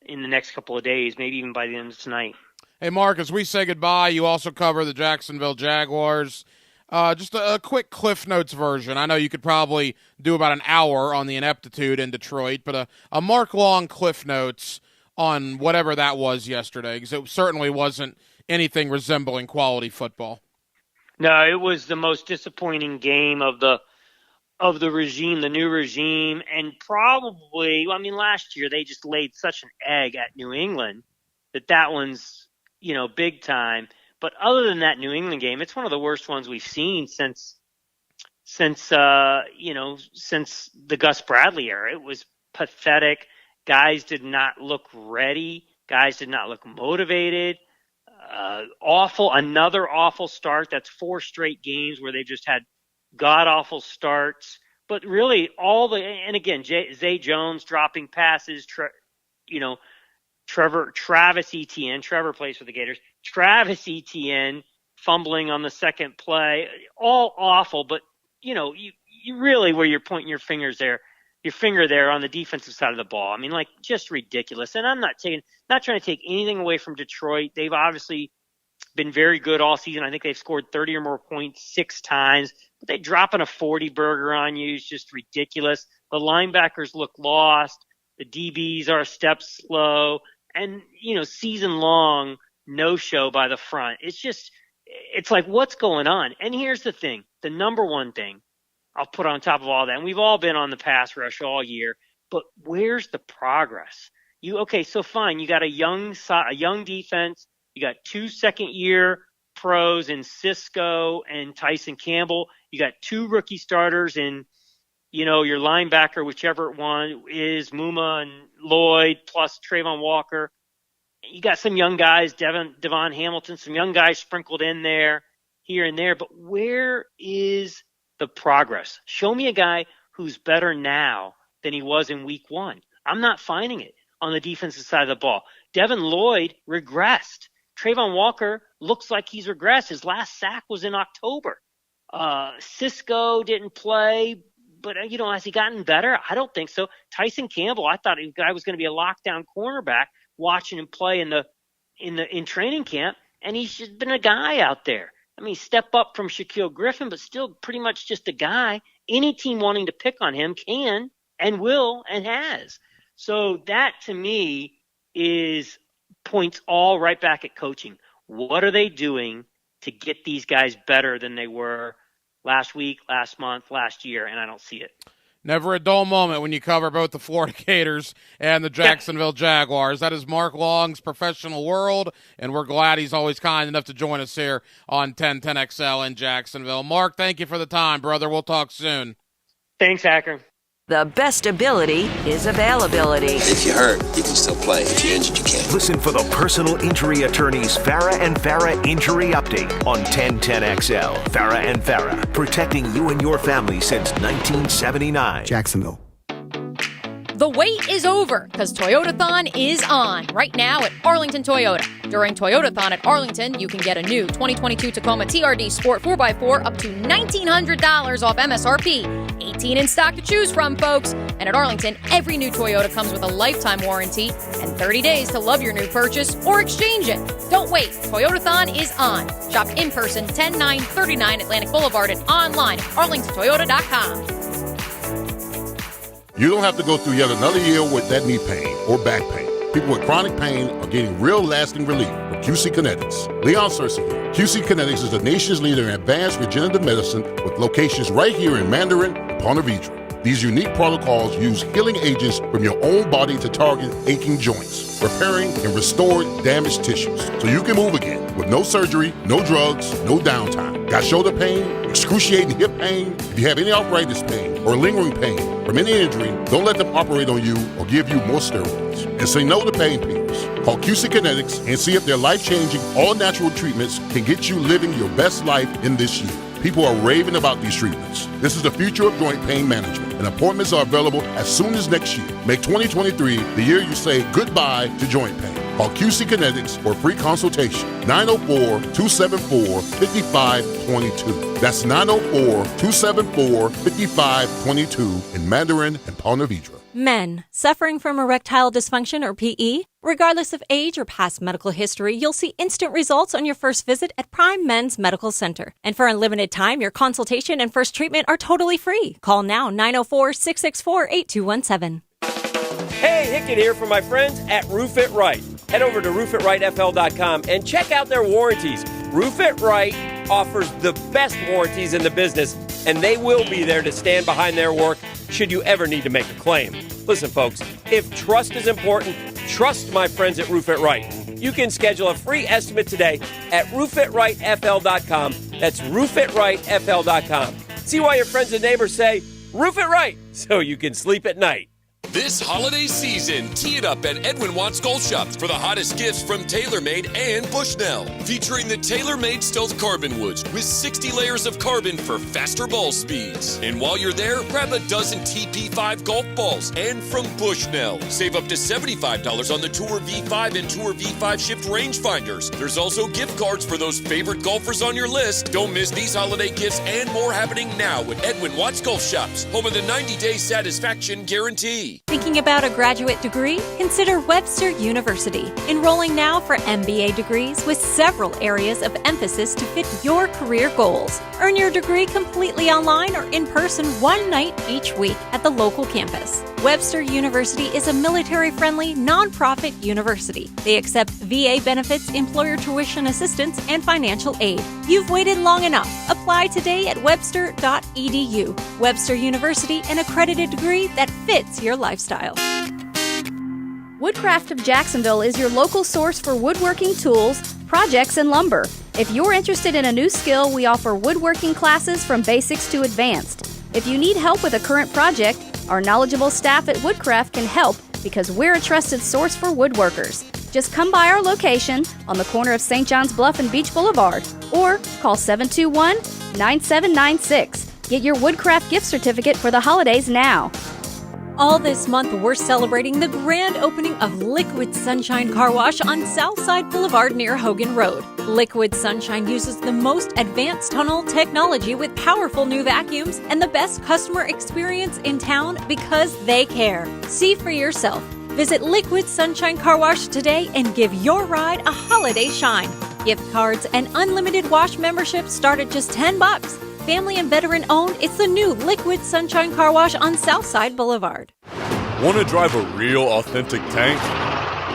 in the next couple of days, maybe even by the end of tonight. Hey, Mark, as we say goodbye, you also cover the Jacksonville Jaguars. Just a quick Cliff Notes version. I know you could probably do about an hour on the ineptitude in Detroit, but a Mark-long Cliff Notes on whatever that was yesterday, because it certainly wasn't anything resembling quality football. No, it was the most disappointing game of the regime, the new regime, and probably, last year they just laid such an egg at New England that one's, big time. But other than that New England game, it's one of the worst ones we've seen since the Gus Bradley era. It was pathetic. Guys did not look ready. Guys did not look motivated. Awful. Another awful start. That's 4 straight games where they've just had god-awful starts. But really, and again, Zay Jones dropping passes, Travis Etienne, Trevor plays for the Gators, Travis Etienne fumbling on the second play, all awful, but, you really where you're pointing your finger there on the defensive side of the ball. Just ridiculous. And I'm not trying to take anything away from Detroit. They've obviously been very good all season. I think they've scored 30 or more points 6 times, but they dropping a 40 burger on you is just ridiculous. The linebackers look lost. The DBs are a step slow. And, season long no-show by the front. It's like, what's going on? And here's the thing, the number one thing I'll put on top of all that, and we've all been on the pass rush all year, but where's the progress? So fine, you got a young defense, you got 2 second-year pros in Cisco and Tyson Campbell, you got 2 rookie starters in, your linebacker, whichever one is, Muma and Lloyd, plus Trayvon Walker. You got some young guys, Devon Hamilton, some young guys sprinkled in there, here and there. But where is the progress? Show me a guy who's better now than he was in week 1. I'm not finding it on the defensive side of the ball. Devin Lloyd regressed. Trayvon Walker looks like he's regressed. His last sack was in October. Cisco didn't play, but, has he gotten better? I don't think so. Tyson Campbell, I thought the guy was going to be a lockdown cornerback, watching him play in training camp, and he's just been a guy out there. I mean, step up from Shaquille Griffin, but still pretty much just a guy. Any team wanting to pick on him can and will and has. So that, to me, points all right back at coaching. What are they doing to get these guys better than they were last week, last month, last year? And I don't see it. Never a dull moment when you cover both the Florida Gators and the Jacksonville Jaguars. That is Mark Long's Professional World, and we're glad he's always kind enough to join us here on 1010XL in Jacksonville. Mark, thank you for the time, brother. We'll talk soon. Thanks, Hacker. The best ability is availability. If you're hurt, you can still play. If you're injured, you can't. Listen for the personal injury attorneys Farah and Farah Injury Update on 1010XL. Farah and Farah, protecting you and your family since 1979. Jacksonville. The wait is over because Toyotathon is on right now at Arlington Toyota. During Toyotathon at Arlington, you can get a new 2022 Tacoma TRD Sport 4x4 up to $1,900 off MSRP. 18 in stock to choose from, folks. And at Arlington, every new Toyota comes with a lifetime warranty and 30 days to love your new purchase or exchange it. Don't wait. Toyotathon is on. Shop in person 10939 Atlantic Boulevard and online at arlingtontoyota.com. You don't have to go through yet another year with that knee pain or back pain. People with chronic pain are getting real lasting relief with QC Kinetics. Leon Searcy here. QC Kinetics is the nation's leader in advanced regenerative medicine with locations right here in Mandarin and Ponte Vedra. These unique protocols use healing agents from your own body to target aching joints, repairing and restore damaged tissues, so you can move again with no surgery, no drugs, no downtime. Got shoulder pain, excruciating hip pain? If you have any arthritis pain or lingering pain from any injury, don't let them operate on you or give you more steroids. And say no to pain pills. Call QC Kinetics and see if their life-changing, all-natural treatments can get you living your best life in this year. People are raving about these treatments. This is the future of joint pain management, and appointments are available as soon as next year. Make 2023 the year you say goodbye to joint pain. Call QC Kinetics for a free consultation. 904-274-5522. That's 904-274-5522 in Mandarin and Ponte Vedra. Men suffering from erectile dysfunction or PE, regardless of age or past medical history, you'll see instant results on your first visit at Prime Men's Medical Center. And for unlimited time, your consultation and first treatment are totally free. Call now 904-664-8217. Hey, Hickett here from my friends at Roof It Right. Head over to roofitRightFL.com and check out their warranties. Roof It Right offers the best warranties in the business, and they will be there to stand behind their work should you ever need to make a claim. Listen, folks, if trust is important, trust my friends at Roof It Right. You can schedule a free estimate today at roofitRightFL.com. That's roofitRightFL.com. See why your friends and neighbors say, Roof It Right, so you can sleep at night. This holiday season, tee it up at Edwin Watts Golf Shops for the hottest gifts from TaylorMade and Bushnell. Featuring the TaylorMade Stealth Carbon Woods with 60 layers of carbon for faster ball speeds. And while you're there, grab a dozen TP5 golf balls. And from Bushnell, save up to $75 on the Tour V5 and Tour V5 Shift rangefinders. There's also gift cards for those favorite golfers on your list. Don't miss these holiday gifts and more happening now at Edwin Watts Golf Shops, home of the 90-day satisfaction guarantee. Thinking about a graduate degree? Consider Webster University. Enrolling now for MBA degrees with several areas of emphasis to fit your career goals. Earn your degree completely online or in person one night each week at the local campus. Webster University is a military-friendly, nonprofit university. They accept VA benefits, employer tuition assistance, and financial aid. You've waited long enough. Apply today at webster.edu. Webster University, an accredited degree that fits your lifestyle. Woodcraft of Jacksonville is your local source for woodworking tools, projects, and lumber. If you're interested in a new skill, we offer woodworking classes from basics to advanced. If you need help with a current project, our knowledgeable staff at Woodcraft can help because we're a trusted source for woodworkers. Just come by our location on the corner of St. John's Bluff and Beach Boulevard or call 721-9796. Get your Woodcraft gift certificate for the holidays now. All this month, we're celebrating the grand opening of Liquid Sunshine Car Wash on Southside Boulevard near Hogan Road. Liquid Sunshine uses the most advanced tunnel technology with powerful new vacuums and the best customer experience in town because they care. See for yourself. Visit Liquid Sunshine Car Wash today and give your ride a holiday shine. Gift cards and unlimited wash memberships start at just $10. Family and veteran owned, it's the new Liquid Sunshine Car Wash on Southside Boulevard. Want to drive a real, authentic tank?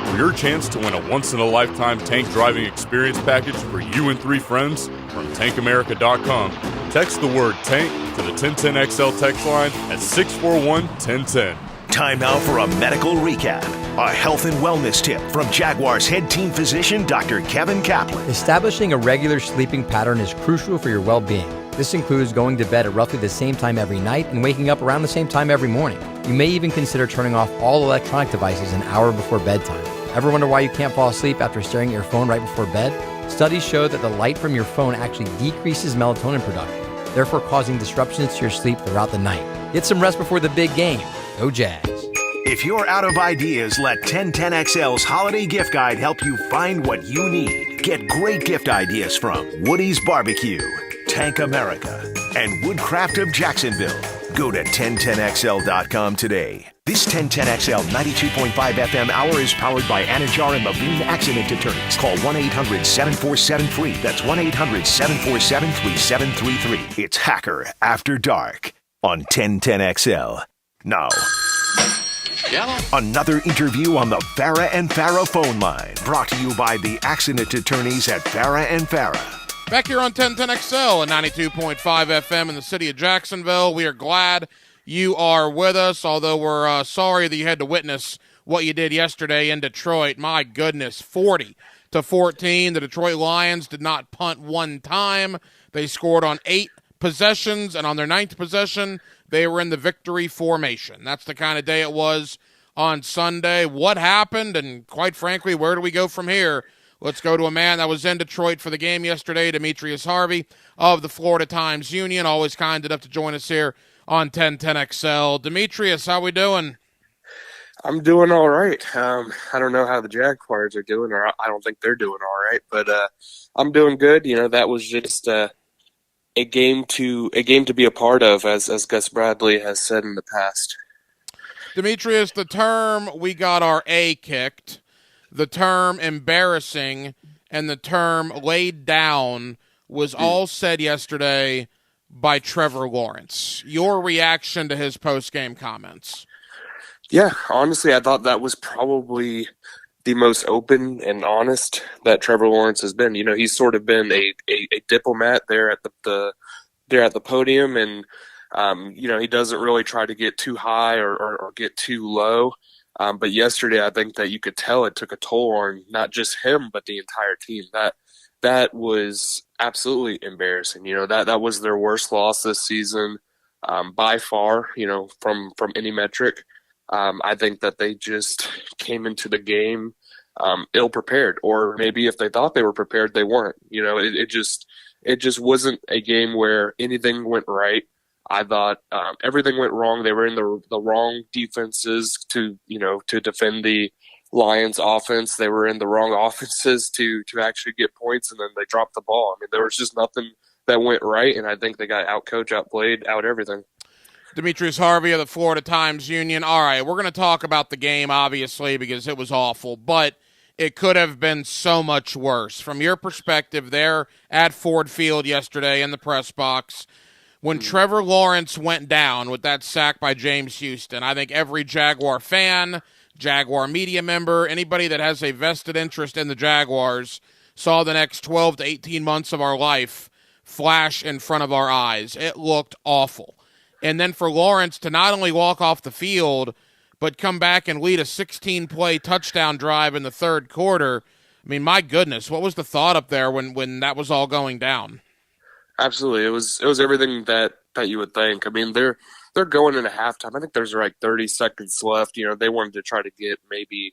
For your chance to win a once-in-a-lifetime tank driving experience package for you and 3 friends from TankAmerica.com, text the word TANK to the 1010XL text line at 641-1010. Time now for a medical recap. A health and wellness tip from Jaguars head team physician Dr. Kevin Kaplan. Establishing a regular sleeping pattern is crucial for your well-being. This includes going to bed at roughly the same time every night and waking up around the same time every morning. You may even consider turning off all electronic devices an hour before bedtime. Ever wonder why you can't fall asleep after staring at your phone right before bed? Studies show that the light from your phone actually decreases melatonin production, therefore causing disruptions to your sleep throughout the night. Get some rest before the big game. Go Jags. If you're out of ideas, let 1010XL's Holiday Gift Guide help you find what you need. Get great gift ideas from Woody's Barbecue, Tank America, and Woodcraft of Jacksonville. Go to 1010XL.com today. This 1010XL 92.5 FM hour is powered by Anajar and Levine Accident Attorneys. Call 1-800-747-FREE. That's 1-800-747-3733. It's Hacker After Dark on 1010XL. Now, another interview on the Farah and Farah phone line. Brought to you by the accident attorneys at Farah and Farah. Back here on 1010XL and 92.5 FM in the city of Jacksonville. We are glad you are with us, although we're sorry that you had to witness what you did yesterday in Detroit. My goodness, 40-14. The Detroit Lions did not punt one time. They scored on 8 possessions, and on their 9th possession, they were in the victory formation. That's the kind of day it was on Sunday. What happened, and quite frankly, where do we go from here? Let's go to a man that was in Detroit for the game yesterday, Demetrius Harvey of the Florida Times-Union, always kind enough to join us here on 1010XL. Demetrius, how we doing? I'm doing all right. I don't know how the Jaguars are doing, or I don't think they're doing all right, but I'm doing good. You know, that was just a game to be a part of, as Gus Bradley has said in the past. Demetrius, the term "we got our A kicked," the term "embarrassing," and the term "laid down" was all said yesterday by Trevor Lawrence. Your reaction to his post-game comments? Yeah, honestly, I thought that was probably the most open and honest that Trevor Lawrence has been. You know, he's sort of been a diplomat there at the podium, and you know, he doesn't really try to get too high or get too low. But yesterday, I think that you could tell it took a toll on not just him, but the entire team. That was absolutely embarrassing. You know, that was their worst loss this season by far, you know, from any metric. I think that they just came into the game ill-prepared, or maybe if they thought they were prepared, they weren't. You know, it just wasn't a game where anything went right. I thought everything went wrong. They were in the wrong defenses to defend the Lions offense. They were in the wrong offenses to actually get points, and then they dropped the ball. I mean, there was just nothing that went right, and I think they got out-coached, outplayed, out everything. Demetrius Harvey of the Florida Times-Union. All right, we're going to talk about the game, obviously, because it was awful, but it could have been so much worse. From your perspective there at Ford Field yesterday in the press box, when Trevor Lawrence went down with that sack by James Houston, I think every Jaguar fan, Jaguar media member, anybody that has a vested interest in the Jaguars saw the next 12 to 18 months of our life flash in front of our eyes. It looked awful. And then for Lawrence to not only walk off the field, but come back and lead a 16-play touchdown drive in the third quarter. I mean, my goodness, what was the thought up there when that was all going down? Absolutely. It was everything that you would think. I mean, they're going into halftime. I think there's like 30 seconds left. You know, they wanted to try to get maybe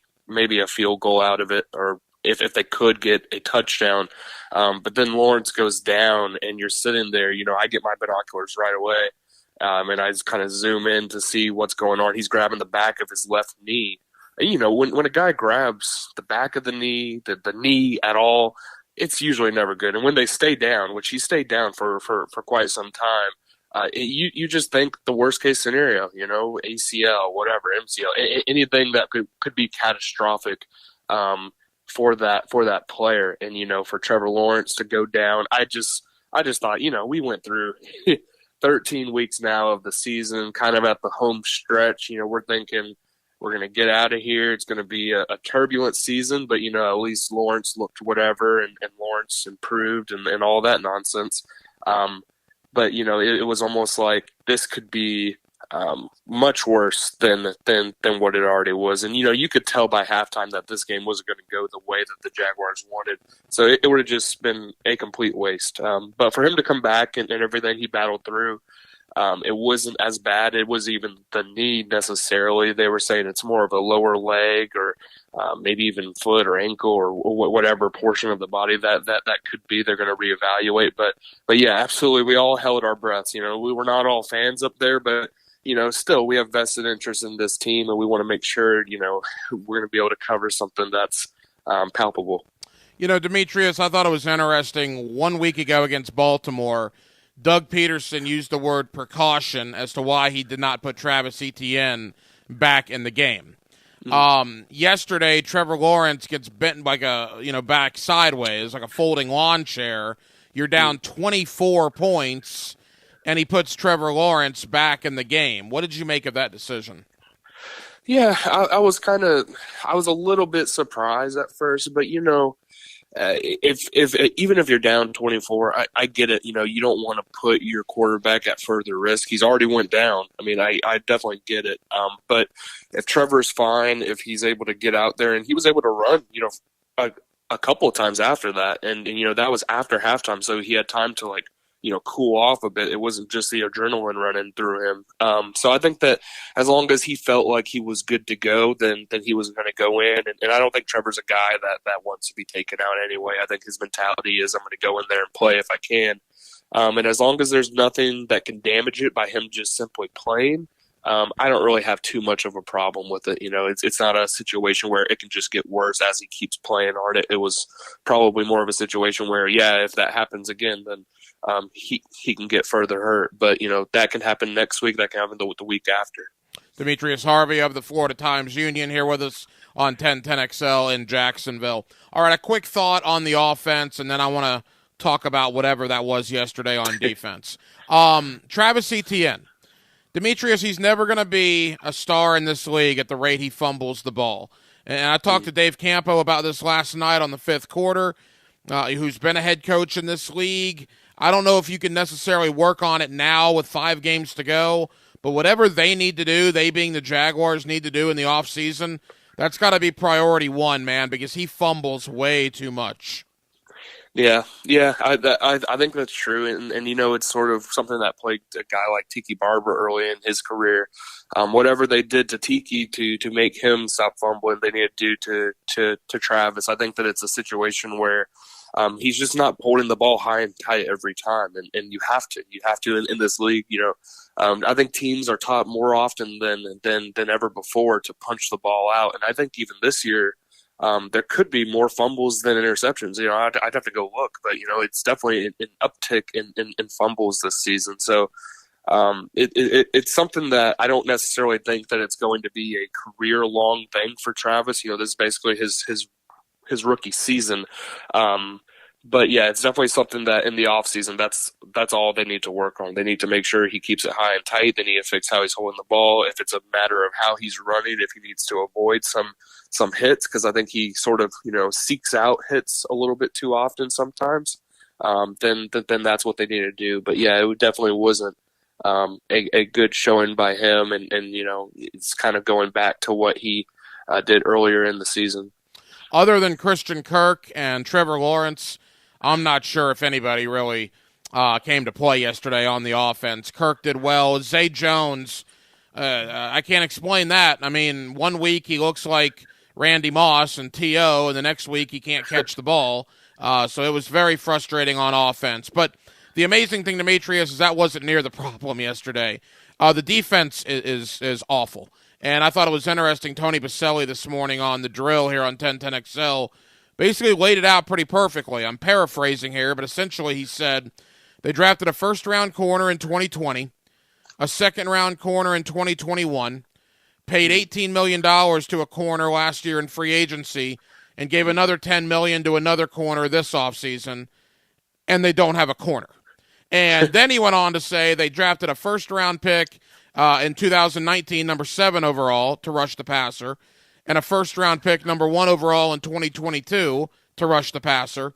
a field goal out of it, or if they could get a touchdown. But then Lawrence goes down, and you're sitting there. You know, I get my binoculars right away. And I just kind of zoom in to see what's going on. He's grabbing the back of his left knee. And, you know, when a guy grabs the back of the knee, the knee at all, it's usually never good. And when they stay down, which he stayed down for quite some time, you just think the worst case scenario, you know, ACL, whatever, MCL, anything that could be catastrophic for that player. And, for Trevor Lawrence to go down, I just thought, we went through 13 weeks now of the season, kind of at the home stretch. We're thinking we're going to get out of here. It's going to be a turbulent season, but, at least Lawrence looked whatever, and Lawrence improved and all that nonsense. But, it was almost like this could be much worse than what it already was. And, you could tell by halftime that this game wasn't going to go the way that the Jaguars wanted. So it would have just been a complete waste. But for him to come back and everything he battled through, it wasn't as bad. It was even the knee necessarily. They were saying it's more of a lower leg or maybe even foot or ankle or whatever portion of the body that could be. They're going to reevaluate. But yeah, absolutely. We all held our breaths. We were not all fans up there, but still we have vested interest in this team, and we want to make sure, we're going to be able to cover something that's palpable. Demetrius, I thought it was interesting. 1 week ago against Baltimore, Doug Peterson used the word precaution as to why he did not put Travis Etienne back in the game. Yesterday, Trevor Lawrence gets bent like back sideways, like a folding lawn chair. You're down 24 points, and he puts Trevor Lawrence back in the game. What did you make of that decision? Yeah, I was a little bit surprised at first, but if even if you're down 24, I get it. You don't want to put your quarterback at further risk. He's already went down. I mean, I definitely get it. But if Trevor's fine, if he's able to get out there, and he was able to run, a couple of times after that, and that was after halftime, so he had time to cool off a bit. It wasn't just the adrenaline running through him. So I think that as long as he felt like he was good to go, then he was going to go in. And I don't think Trevor's a guy that wants to be taken out anyway. I think his mentality is, I'm going to go in there and play if I can. And as long as there's nothing that can damage it by him just simply playing, I don't really have too much of a problem with it. It's not a situation where it can just get worse as he keeps playing hard. It was probably more of a situation where, if that happens again, then he can get further hurt. But, that can happen next week. That can happen the week after. Demetrius Harvey of the Florida Times-Union here with us on 1010XL in Jacksonville. All right, a quick thought on the offense, and then I want to talk about whatever that was yesterday on defense. Travis Etienne. Demetrius, he's never going to be a star in this league at the rate he fumbles the ball. And I talked to Dave Campo about this last night on the fifth quarter, who's been a head coach in this league. I don't know if you can necessarily work on it now with 5 games to go, but whatever they need to do, they being the Jaguars need to do in the offseason, that's got to be priority one, man, because he fumbles way too much. Yeah, I think that's true, and it's sort of something that plagued a guy like Tiki Barber early in his career. Whatever they did to Tiki to make him stop fumbling, they need to do to Travis. I think that it's a situation where he's just not holding the ball high and tight every time, and you have to in this league. I think teams are taught more often than ever before to punch the ball out, and I think even this year. There could be more fumbles than interceptions. I'd have to go look, but it's definitely an uptick in fumbles this season. So it's something that I don't necessarily think that it's going to be a career-long thing for Travis. This is basically his rookie season. But yeah, it's definitely something that in the offseason, that's all they need to work on. They need to make sure he keeps it high and tight. They need to fix how he's holding the ball. If it's a matter of how he's running, if he needs to avoid some hits, because I think he sort of seeks out hits a little bit too often sometimes. Then that's what they need to do. But yeah, it definitely wasn't a good showing by him, and it's kind of going back to what he did earlier in the season. Other than Christian Kirk and Trevor Lawrence, I'm not sure if anybody really came to play yesterday on the offense. Kirk did well. Zay Jones, I can't explain that. I mean, 1 week he looks like Randy Moss and T.O., and the next week he can't catch the ball. So it was very frustrating on offense. But the amazing thing, Demetrius, is that wasn't near the problem yesterday. The defense is awful. And I thought it was interesting, Tony Baselli this morning on the drill here on 1010XL basically laid it out pretty perfectly. I'm paraphrasing here, but essentially he said they drafted a first-round corner in 2020, a second-round corner in 2021, paid $18 million to a corner last year in free agency, and gave another $10 million to another corner this offseason, and they don't have a corner. And then he went on to say they drafted a first-round pick in 2019, number 7 overall, to rush the passer, and a first-round pick, number 1 overall in 2022, to rush the passer,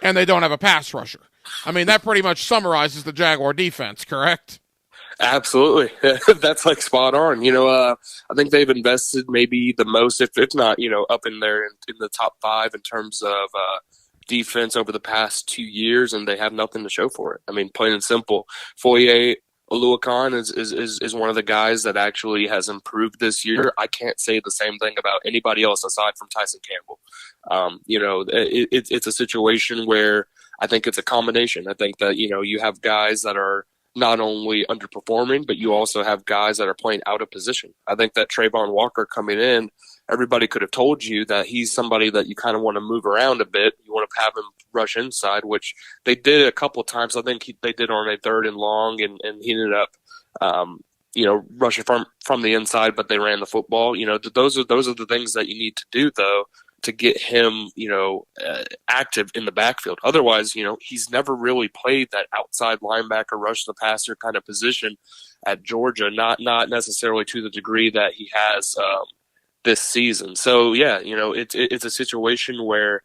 and they don't have a pass rusher. I mean, that pretty much summarizes the Jaguar defense, correct? Absolutely. That's like spot on. I think they've invested maybe the most, if not, up in there in the top 5 in terms of defense over the past 2 years, and they have nothing to show for it. I mean, plain and simple. Foye Oluokun is one of the guys that actually has improved this year. I can't say the same thing about anybody else aside from Tyson Campbell. It's a situation where I think it's a combination. I think that, you have guys that are not only underperforming, but you also have guys that are playing out of position. I think that Trayvon Walker coming in, everybody could have told you that he's somebody that you kind of want to move around a bit. You want to have him rush inside, which they did a couple of times. I think they did on a 3rd and long, and he ended up, rushing from the inside, but they ran the football. Those are the things that you need to do, though, to get him, active in the backfield. Otherwise, he's never really played that outside linebacker, rush the passer kind of position at Georgia, not necessarily to the degree that he has this season. So, yeah, it's a situation where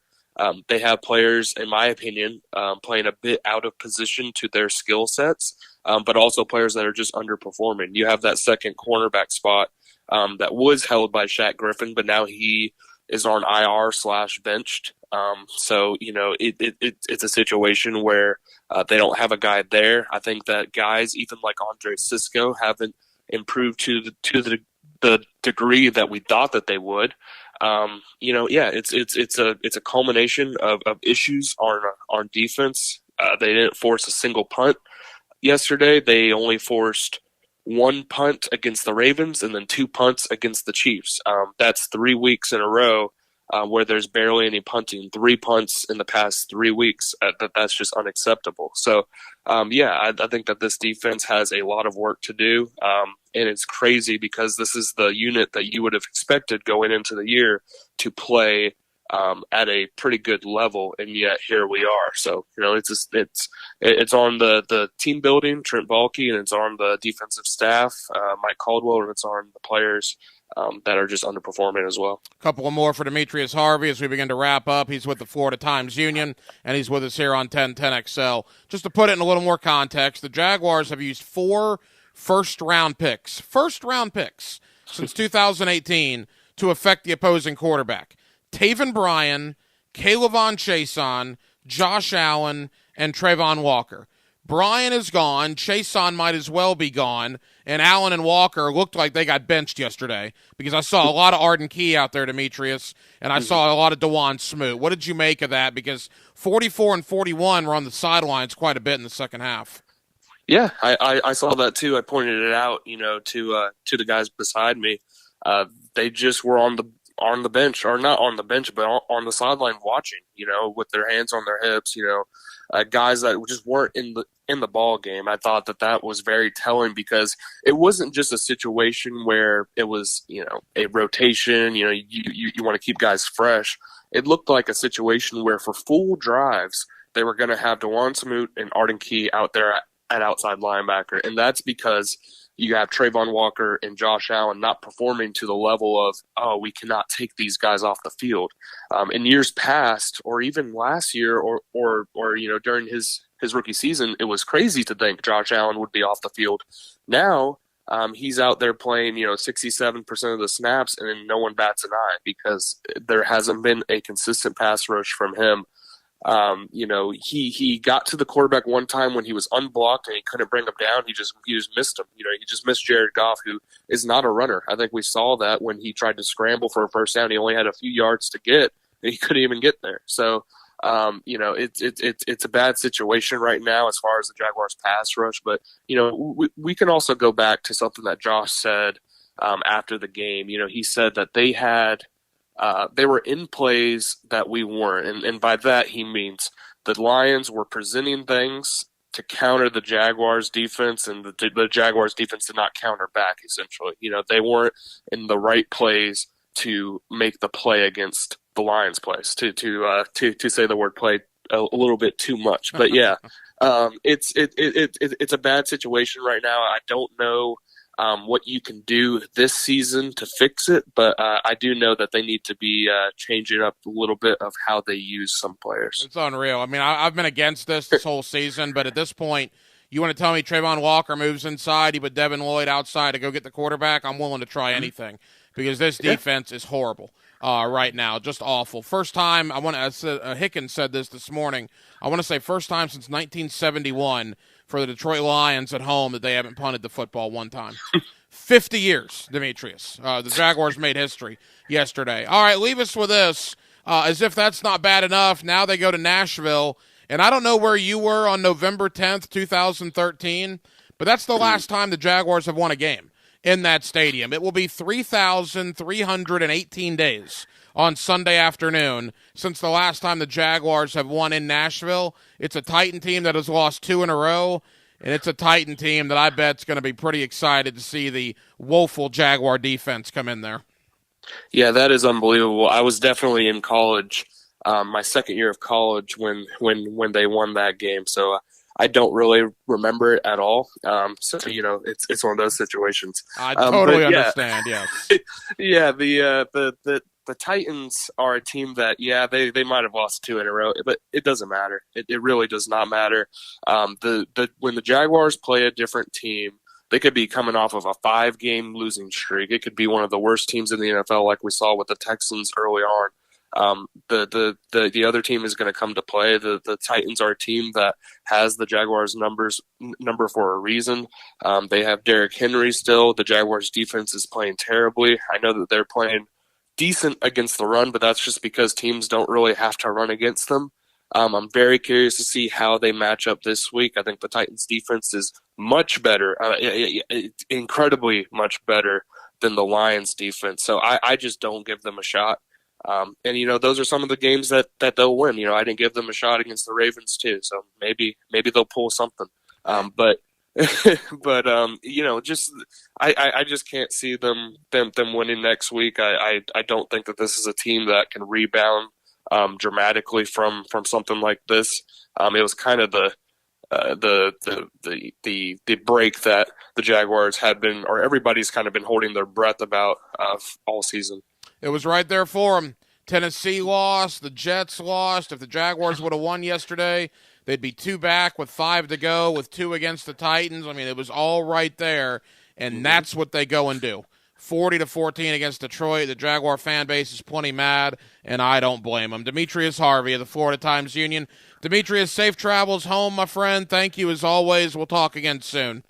they have players, in my opinion, playing a bit out of position to their skill sets, but also players that are just underperforming. You have that second cornerback spot that was held by Shaq Griffin, but now he is on IR/benched. So, it's a situation where they don't have a guy there. I think that guys, even like Andre Cisco, haven't improved to the degree that we thought that they would. It's a culmination of issues on defense. They didn't force a single punt yesterday. They only forced 1 punt against the Ravens and then 2 punts against the Chiefs. That's 3 weeks in a row where there's barely any punting. 3 punts in the past 3 weeks. That's just unacceptable. So, I think that this defense has a lot of work to do. And it's crazy because this is the unit that you would have expected going into the year to play at a pretty good level, and yet here we are. So, it's on the team building, Trent Baalke, and it's on the defensive staff, Mike Caldwell, and it's on the players that are just underperforming as well. A couple of more for Demetrius Harvey as we begin to wrap up. He's with the Florida Times-Union, and he's with us here on 1010XL. Just to put it in a little more context, the Jaguars have used 4 first-round picks since 2018 to affect the opposing quarterback. Taven Bryan, K'Lavon Chaisson, Josh Allen, and Trayvon Walker. Bryan is gone. Chaisson might as well be gone. And Allen and Walker looked like they got benched yesterday because I saw a lot of Arden Key out there, Demetrius, and I saw a lot of DeJuan Smoot. What did you make of that? Because 44 and 41 were on the sidelines quite a bit in the second half. Yeah, I saw that too. I pointed it out, to the guys beside me. They just were on the bench, or not on the bench, but on the sideline watching, with their hands on their hips, guys that just weren't in the ball game. I thought that was very telling because it wasn't just a situation where it was, a rotation, you want to keep guys fresh. It looked like a situation where for full drives, they were going to have DeJuan Smoot and Arden Key out there at outside linebacker. And that's because you have Trayvon Walker and Josh Allen not performing to the level of, we cannot take these guys off the field. In years past, or even last year, or during his rookie season, it was crazy to think Josh Allen would be off the field. Now, he's out there playing, 67% of the snaps, and no one bats an eye because there hasn't been a consistent pass rush from him. He got to the quarterback one time when he was unblocked and he couldn't bring him down. He just missed him. He just missed Jared Goff, who is not a runner. I think we saw that when he tried to scramble for a first down. He only had a few yards to get, and he couldn't even get there. So, it's a bad situation right now as far as the Jaguars pass rush. But, we can also go back to something that Josh said after the game. He said that they were in plays that we weren't. And by that, he means the Lions were presenting things to counter the Jaguars defense, and the Jaguars defense did not counter back, essentially. They weren't in the right plays to make the play against the Lions place to say the word play a little bit too much. But yeah, it's a bad situation right now. I don't know what you can do this season to fix it, but I do know that they need to be changing up a little bit of how they use some players. It's unreal. I mean, I've been against this whole season, but at this point, you want to tell me Trayvon Walker moves inside, he put Devin Lloyd outside to go get the quarterback, I'm willing to try anything because this defense is horrible right now, just awful. First time, Hickens said this morning, I want to say first time since 1971 for the Detroit Lions at home that they haven't punted the football one time. 50 years, Demetrius. The Jaguars made history yesterday. All right, leave us with this. As if that's not bad enough, now they go to Nashville. And I don't know where you were on November 10th, 2013, but that's the last time the Jaguars have won a game in that stadium. It will be 3,318 days on Sunday afternoon since the last time the Jaguars have won in Nashville. It's a Titan team that has lost 2 in a row, and it's a Titan team that I bet is going to be pretty excited to see the woeful Jaguar defense come in there. Yeah, that is unbelievable. I was definitely in college, my second year of college when they won that game. So I don't really remember it at all. So it's one of those situations. I totally understand. Yes. Yeah. The Titans are a team that they might have lost 2 in a row, but it doesn't matter. It really does not matter. When the Jaguars play a different team, they could be coming off of a 5-game losing streak. It could be one of the worst teams in the NFL, like we saw with the Texans early on. The other team is going to come to play. The Titans are a team that has the Jaguars number for a reason. They have Derrick Henry still. The Jaguars defense is playing terribly. I know that they're playing decent against the run, but that's just because teams don't really have to run against them. I'm very curious to see how they match up this week. I think the Titans defense is much better, incredibly much better than the Lions defense. So I just don't give them a shot. And those are some of the games that they'll win. I didn't give them a shot against the Ravens too. So maybe they'll pull something. But I just can't see them winning next week. I don't think that this is a team that can rebound dramatically from something like this. It was kind of the break that the Jaguars had been, or everybody's kind of been holding their breath about all season. It was right there for them. Tennessee lost. The Jets lost. If the Jaguars would have won yesterday, they'd be 2 back with 5 to go with 2 against the Titans. I mean, it was all right there, and that's what they go and do. 40-14 against Detroit. The Jaguar fan base is plenty mad, and I don't blame them. Demetrius Harvey of the Florida Times-Union. Demetrius, safe travels home, my friend. Thank you as always. We'll talk again soon.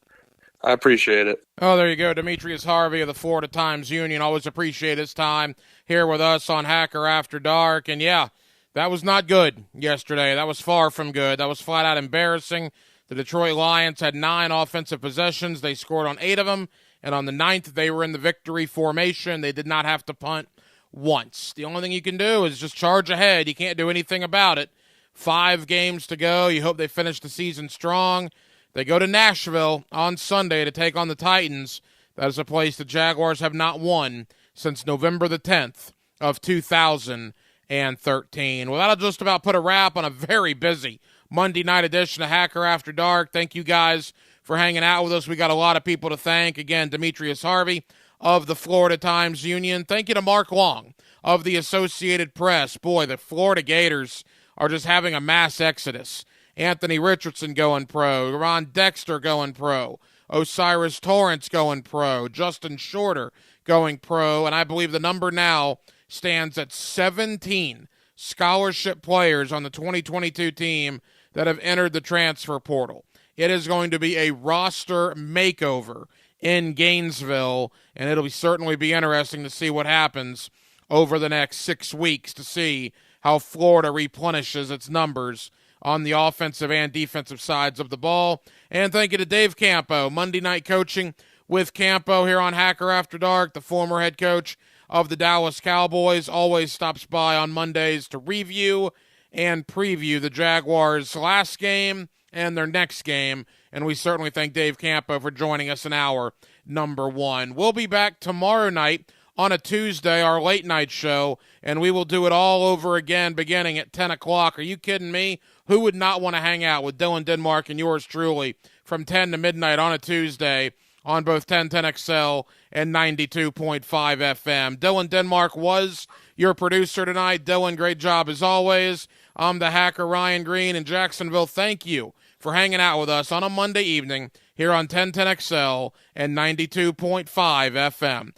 I appreciate it. Oh, there you go. Demetrius Harvey of the Florida Times-Union. Always appreciate his time here with us on Hacker After Dark. And, yeah, that was not good yesterday. That was far from good. That was flat out embarrassing. The Detroit Lions had 9 offensive possessions. They scored on 8 of them. And on the 9th, they were in the victory formation. They did not have to punt once. The only thing you can do is just charge ahead. You can't do anything about it. 5 games to go. You hope they finish the season strong. They go to Nashville on Sunday to take on the Titans. That is a place the Jaguars have not won since November the 10th of 2013. Well, that'll just about put a wrap on a very busy Monday night edition of Hacker After Dark. Thank you guys for hanging out with us. We got a lot of people to thank. Again, Demetrius Harvey of the Florida Times-Union. Thank you to Mark Long of the Associated Press. Boy, the Florida Gators are just having a mass exodus. Anthony Richardson going pro, Ron Dexter going pro, Osiris Torrance going pro, Justin Shorter going pro, and I believe the number now stands at 17 scholarship players on the 2022 team that have entered the transfer portal. It is going to be a roster makeover in Gainesville, and it'll certainly be interesting to see what happens over the next 6 weeks to see how Florida replenishes its numbers on the offensive and defensive sides of the ball. And thank you to Dave Campo, Monday Night Coaching with Campo here on Hacker After Dark, the former head coach of the Dallas Cowboys, always stops by on Mondays to review and preview the Jaguars' last game and their next game. And we certainly thank Dave Campo for joining us in hour number 1. We'll be back tomorrow night on a Tuesday, our late night show, and we will do it all over again beginning at 10 o'clock. Are you kidding me? Who would not want to hang out with Dylan Denmark and yours truly from 10 to midnight on a Tuesday on both 1010XL and 92.5 FM? Dylan Denmark was your producer tonight. Dylan, great job as always. I'm the hacker, Ryan Green in Jacksonville. Thank you for hanging out with us on a Monday evening here on 1010XL and 92.5 FM.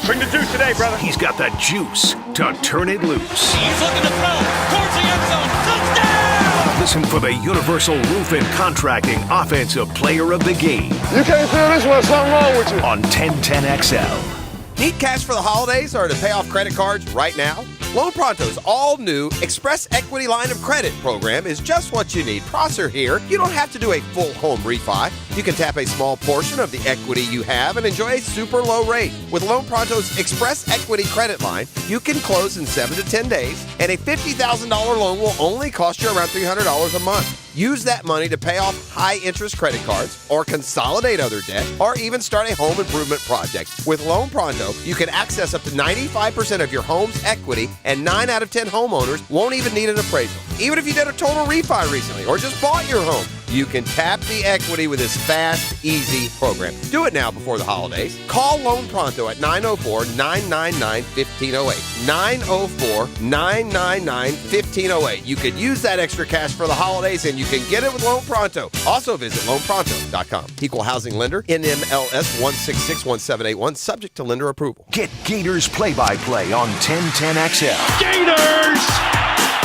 Bring the juice today, brother. He's got the juice to turn it loose. He's looking to throw towards the end zone. Touchdown! Listen for the Universal Roof and Contracting Offensive Player of the Game. You can't feel this one, something wrong with you. On 1010XL. Need cash for the holidays or to pay off credit cards right now? Loan Pronto's all-new Express Equity Line of Credit program is just what you need. Prosser here. You don't have to do a full home refi. You can tap a small portion of the equity you have and enjoy a super low rate. With Loan Pronto's Express Equity Credit Line, you can close in 7 to 10 days, and a $50,000 loan will only cost you around $300 a month. Use that money to pay off high-interest credit cards or consolidate other debt or even start a home improvement project. With Loan Pronto, you can access up to 95% of your home's equity, and 9 out of 10 homeowners won't even need an appraisal. Even if you did a total refi recently or just bought your home, you can tap the equity with this fast, easy program. Do it now before the holidays. Call Loan Pronto at 904-999-1508. 904-999-1508. You could use that extra cash for the holidays, and you can get it with Loan Pronto. Also visit loanpronto.com. Equal housing lender, NMLS 1661781, subject to lender approval. Get Gators play-by-play on 1010XL. Gators!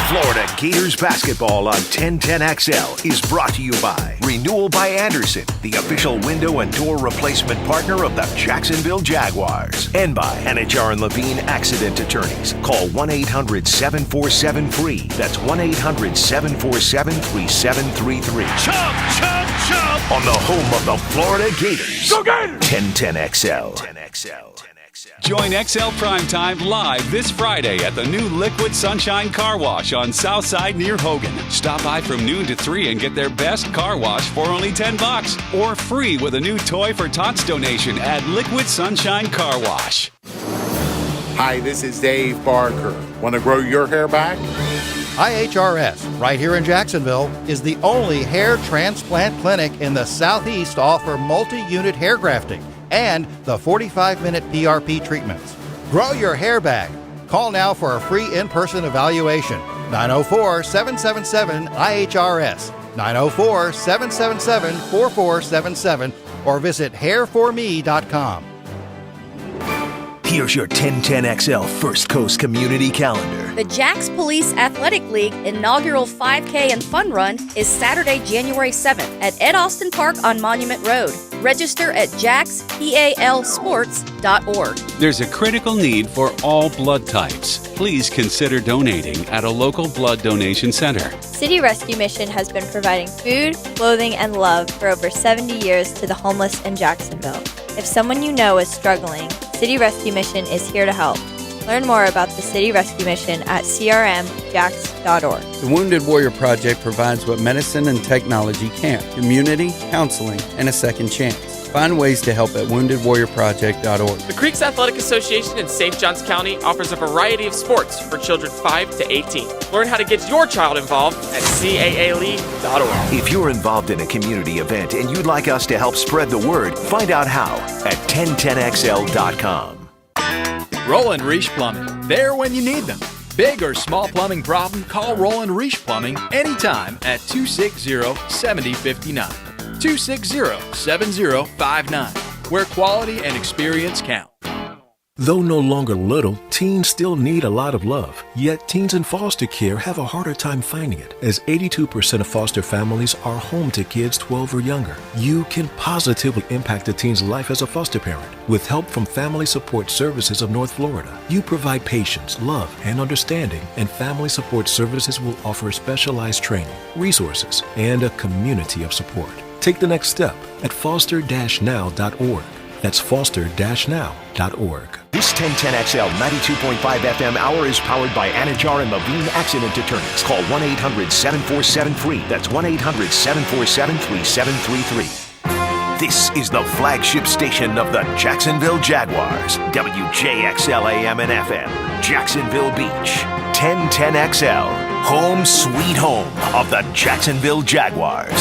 Florida Gators basketball on 1010XL is brought to you by Renewal by Anderson, the official window and door replacement partner of the Jacksonville Jaguars, and by Anajar and Levine Accident Attorneys. Call 1-800-747-FREE. That's 1-800-747-3733. Chump, chump, chump! On the home of the Florida Gators. Go Gators! 1010XL. 1010XL. Join XL Primetime live this Friday at the new Liquid Sunshine Car Wash on Southside near Hogan. Stop by from noon to 3 and get their best car wash for only $10 or free with a new Toy for Tots donation at Liquid Sunshine Car Wash. Hi, this is Dave Barker. Want to grow your hair back? IHRS, right here in Jacksonville, is the only hair transplant clinic in the Southeast to offer multi-unit hair grafting and the 45-minute PRP treatments. Grow your hair back. Call now for a free in-person evaluation. 904-777-IHRS. 904-777-4477 or visit hairforme.com. Here's your 1010XL First Coast Community Calendar. The Jax Police Athletic League inaugural 5K and Fun Run is Saturday, January 7th at Ed Austin Park on Monument Road. Register at jaxpalsports.org. There's a critical need for all blood types. Please consider donating at a local blood donation center. City Rescue Mission has been providing food, clothing, and love for over 70 years to the homeless in Jacksonville. If someone you know is struggling, City Rescue Mission is here to help. Learn more about the City Rescue Mission at crmjax.org. The Wounded Warrior Project provides what medicine and technology can't: community, counseling, and a second chance. Find ways to help at woundedwarriorproject.org. The Creeks Athletic Association in St. Johns County offers a variety of sports for children 5 to 18. Learn how to get your child involved at caaleague.org. If you're involved in a community event and you'd like us to help spread the word, find out how at 1010XL.com. Roland Reich Plumbing, there when you need them. Big or small plumbing problem, call Roland Reich Plumbing anytime at 260-7059. 260-7059, where quality and experience count. Though no longer little, teens still need a lot of love. Yet teens in foster care have a harder time finding it, as 82% of foster families are home to kids 12 or younger. You can positively impact a teen's life as a foster parent. With help from Family Support Services of North Florida, you provide patience, love, and understanding, and Family Support Services will offer specialized training, resources, and a community of support. Take the next step at foster-now.org. That's foster-now.org. This 1010XL 92.5 FM hour is powered by Anajar and Levine Accident Attorneys. Call 1-800-747-FREE. That's 1-800-747-3733. This is the flagship station of the Jacksonville Jaguars. WJXL AM and FM, Jacksonville Beach. 1010XL, home sweet home of the Jacksonville Jaguars.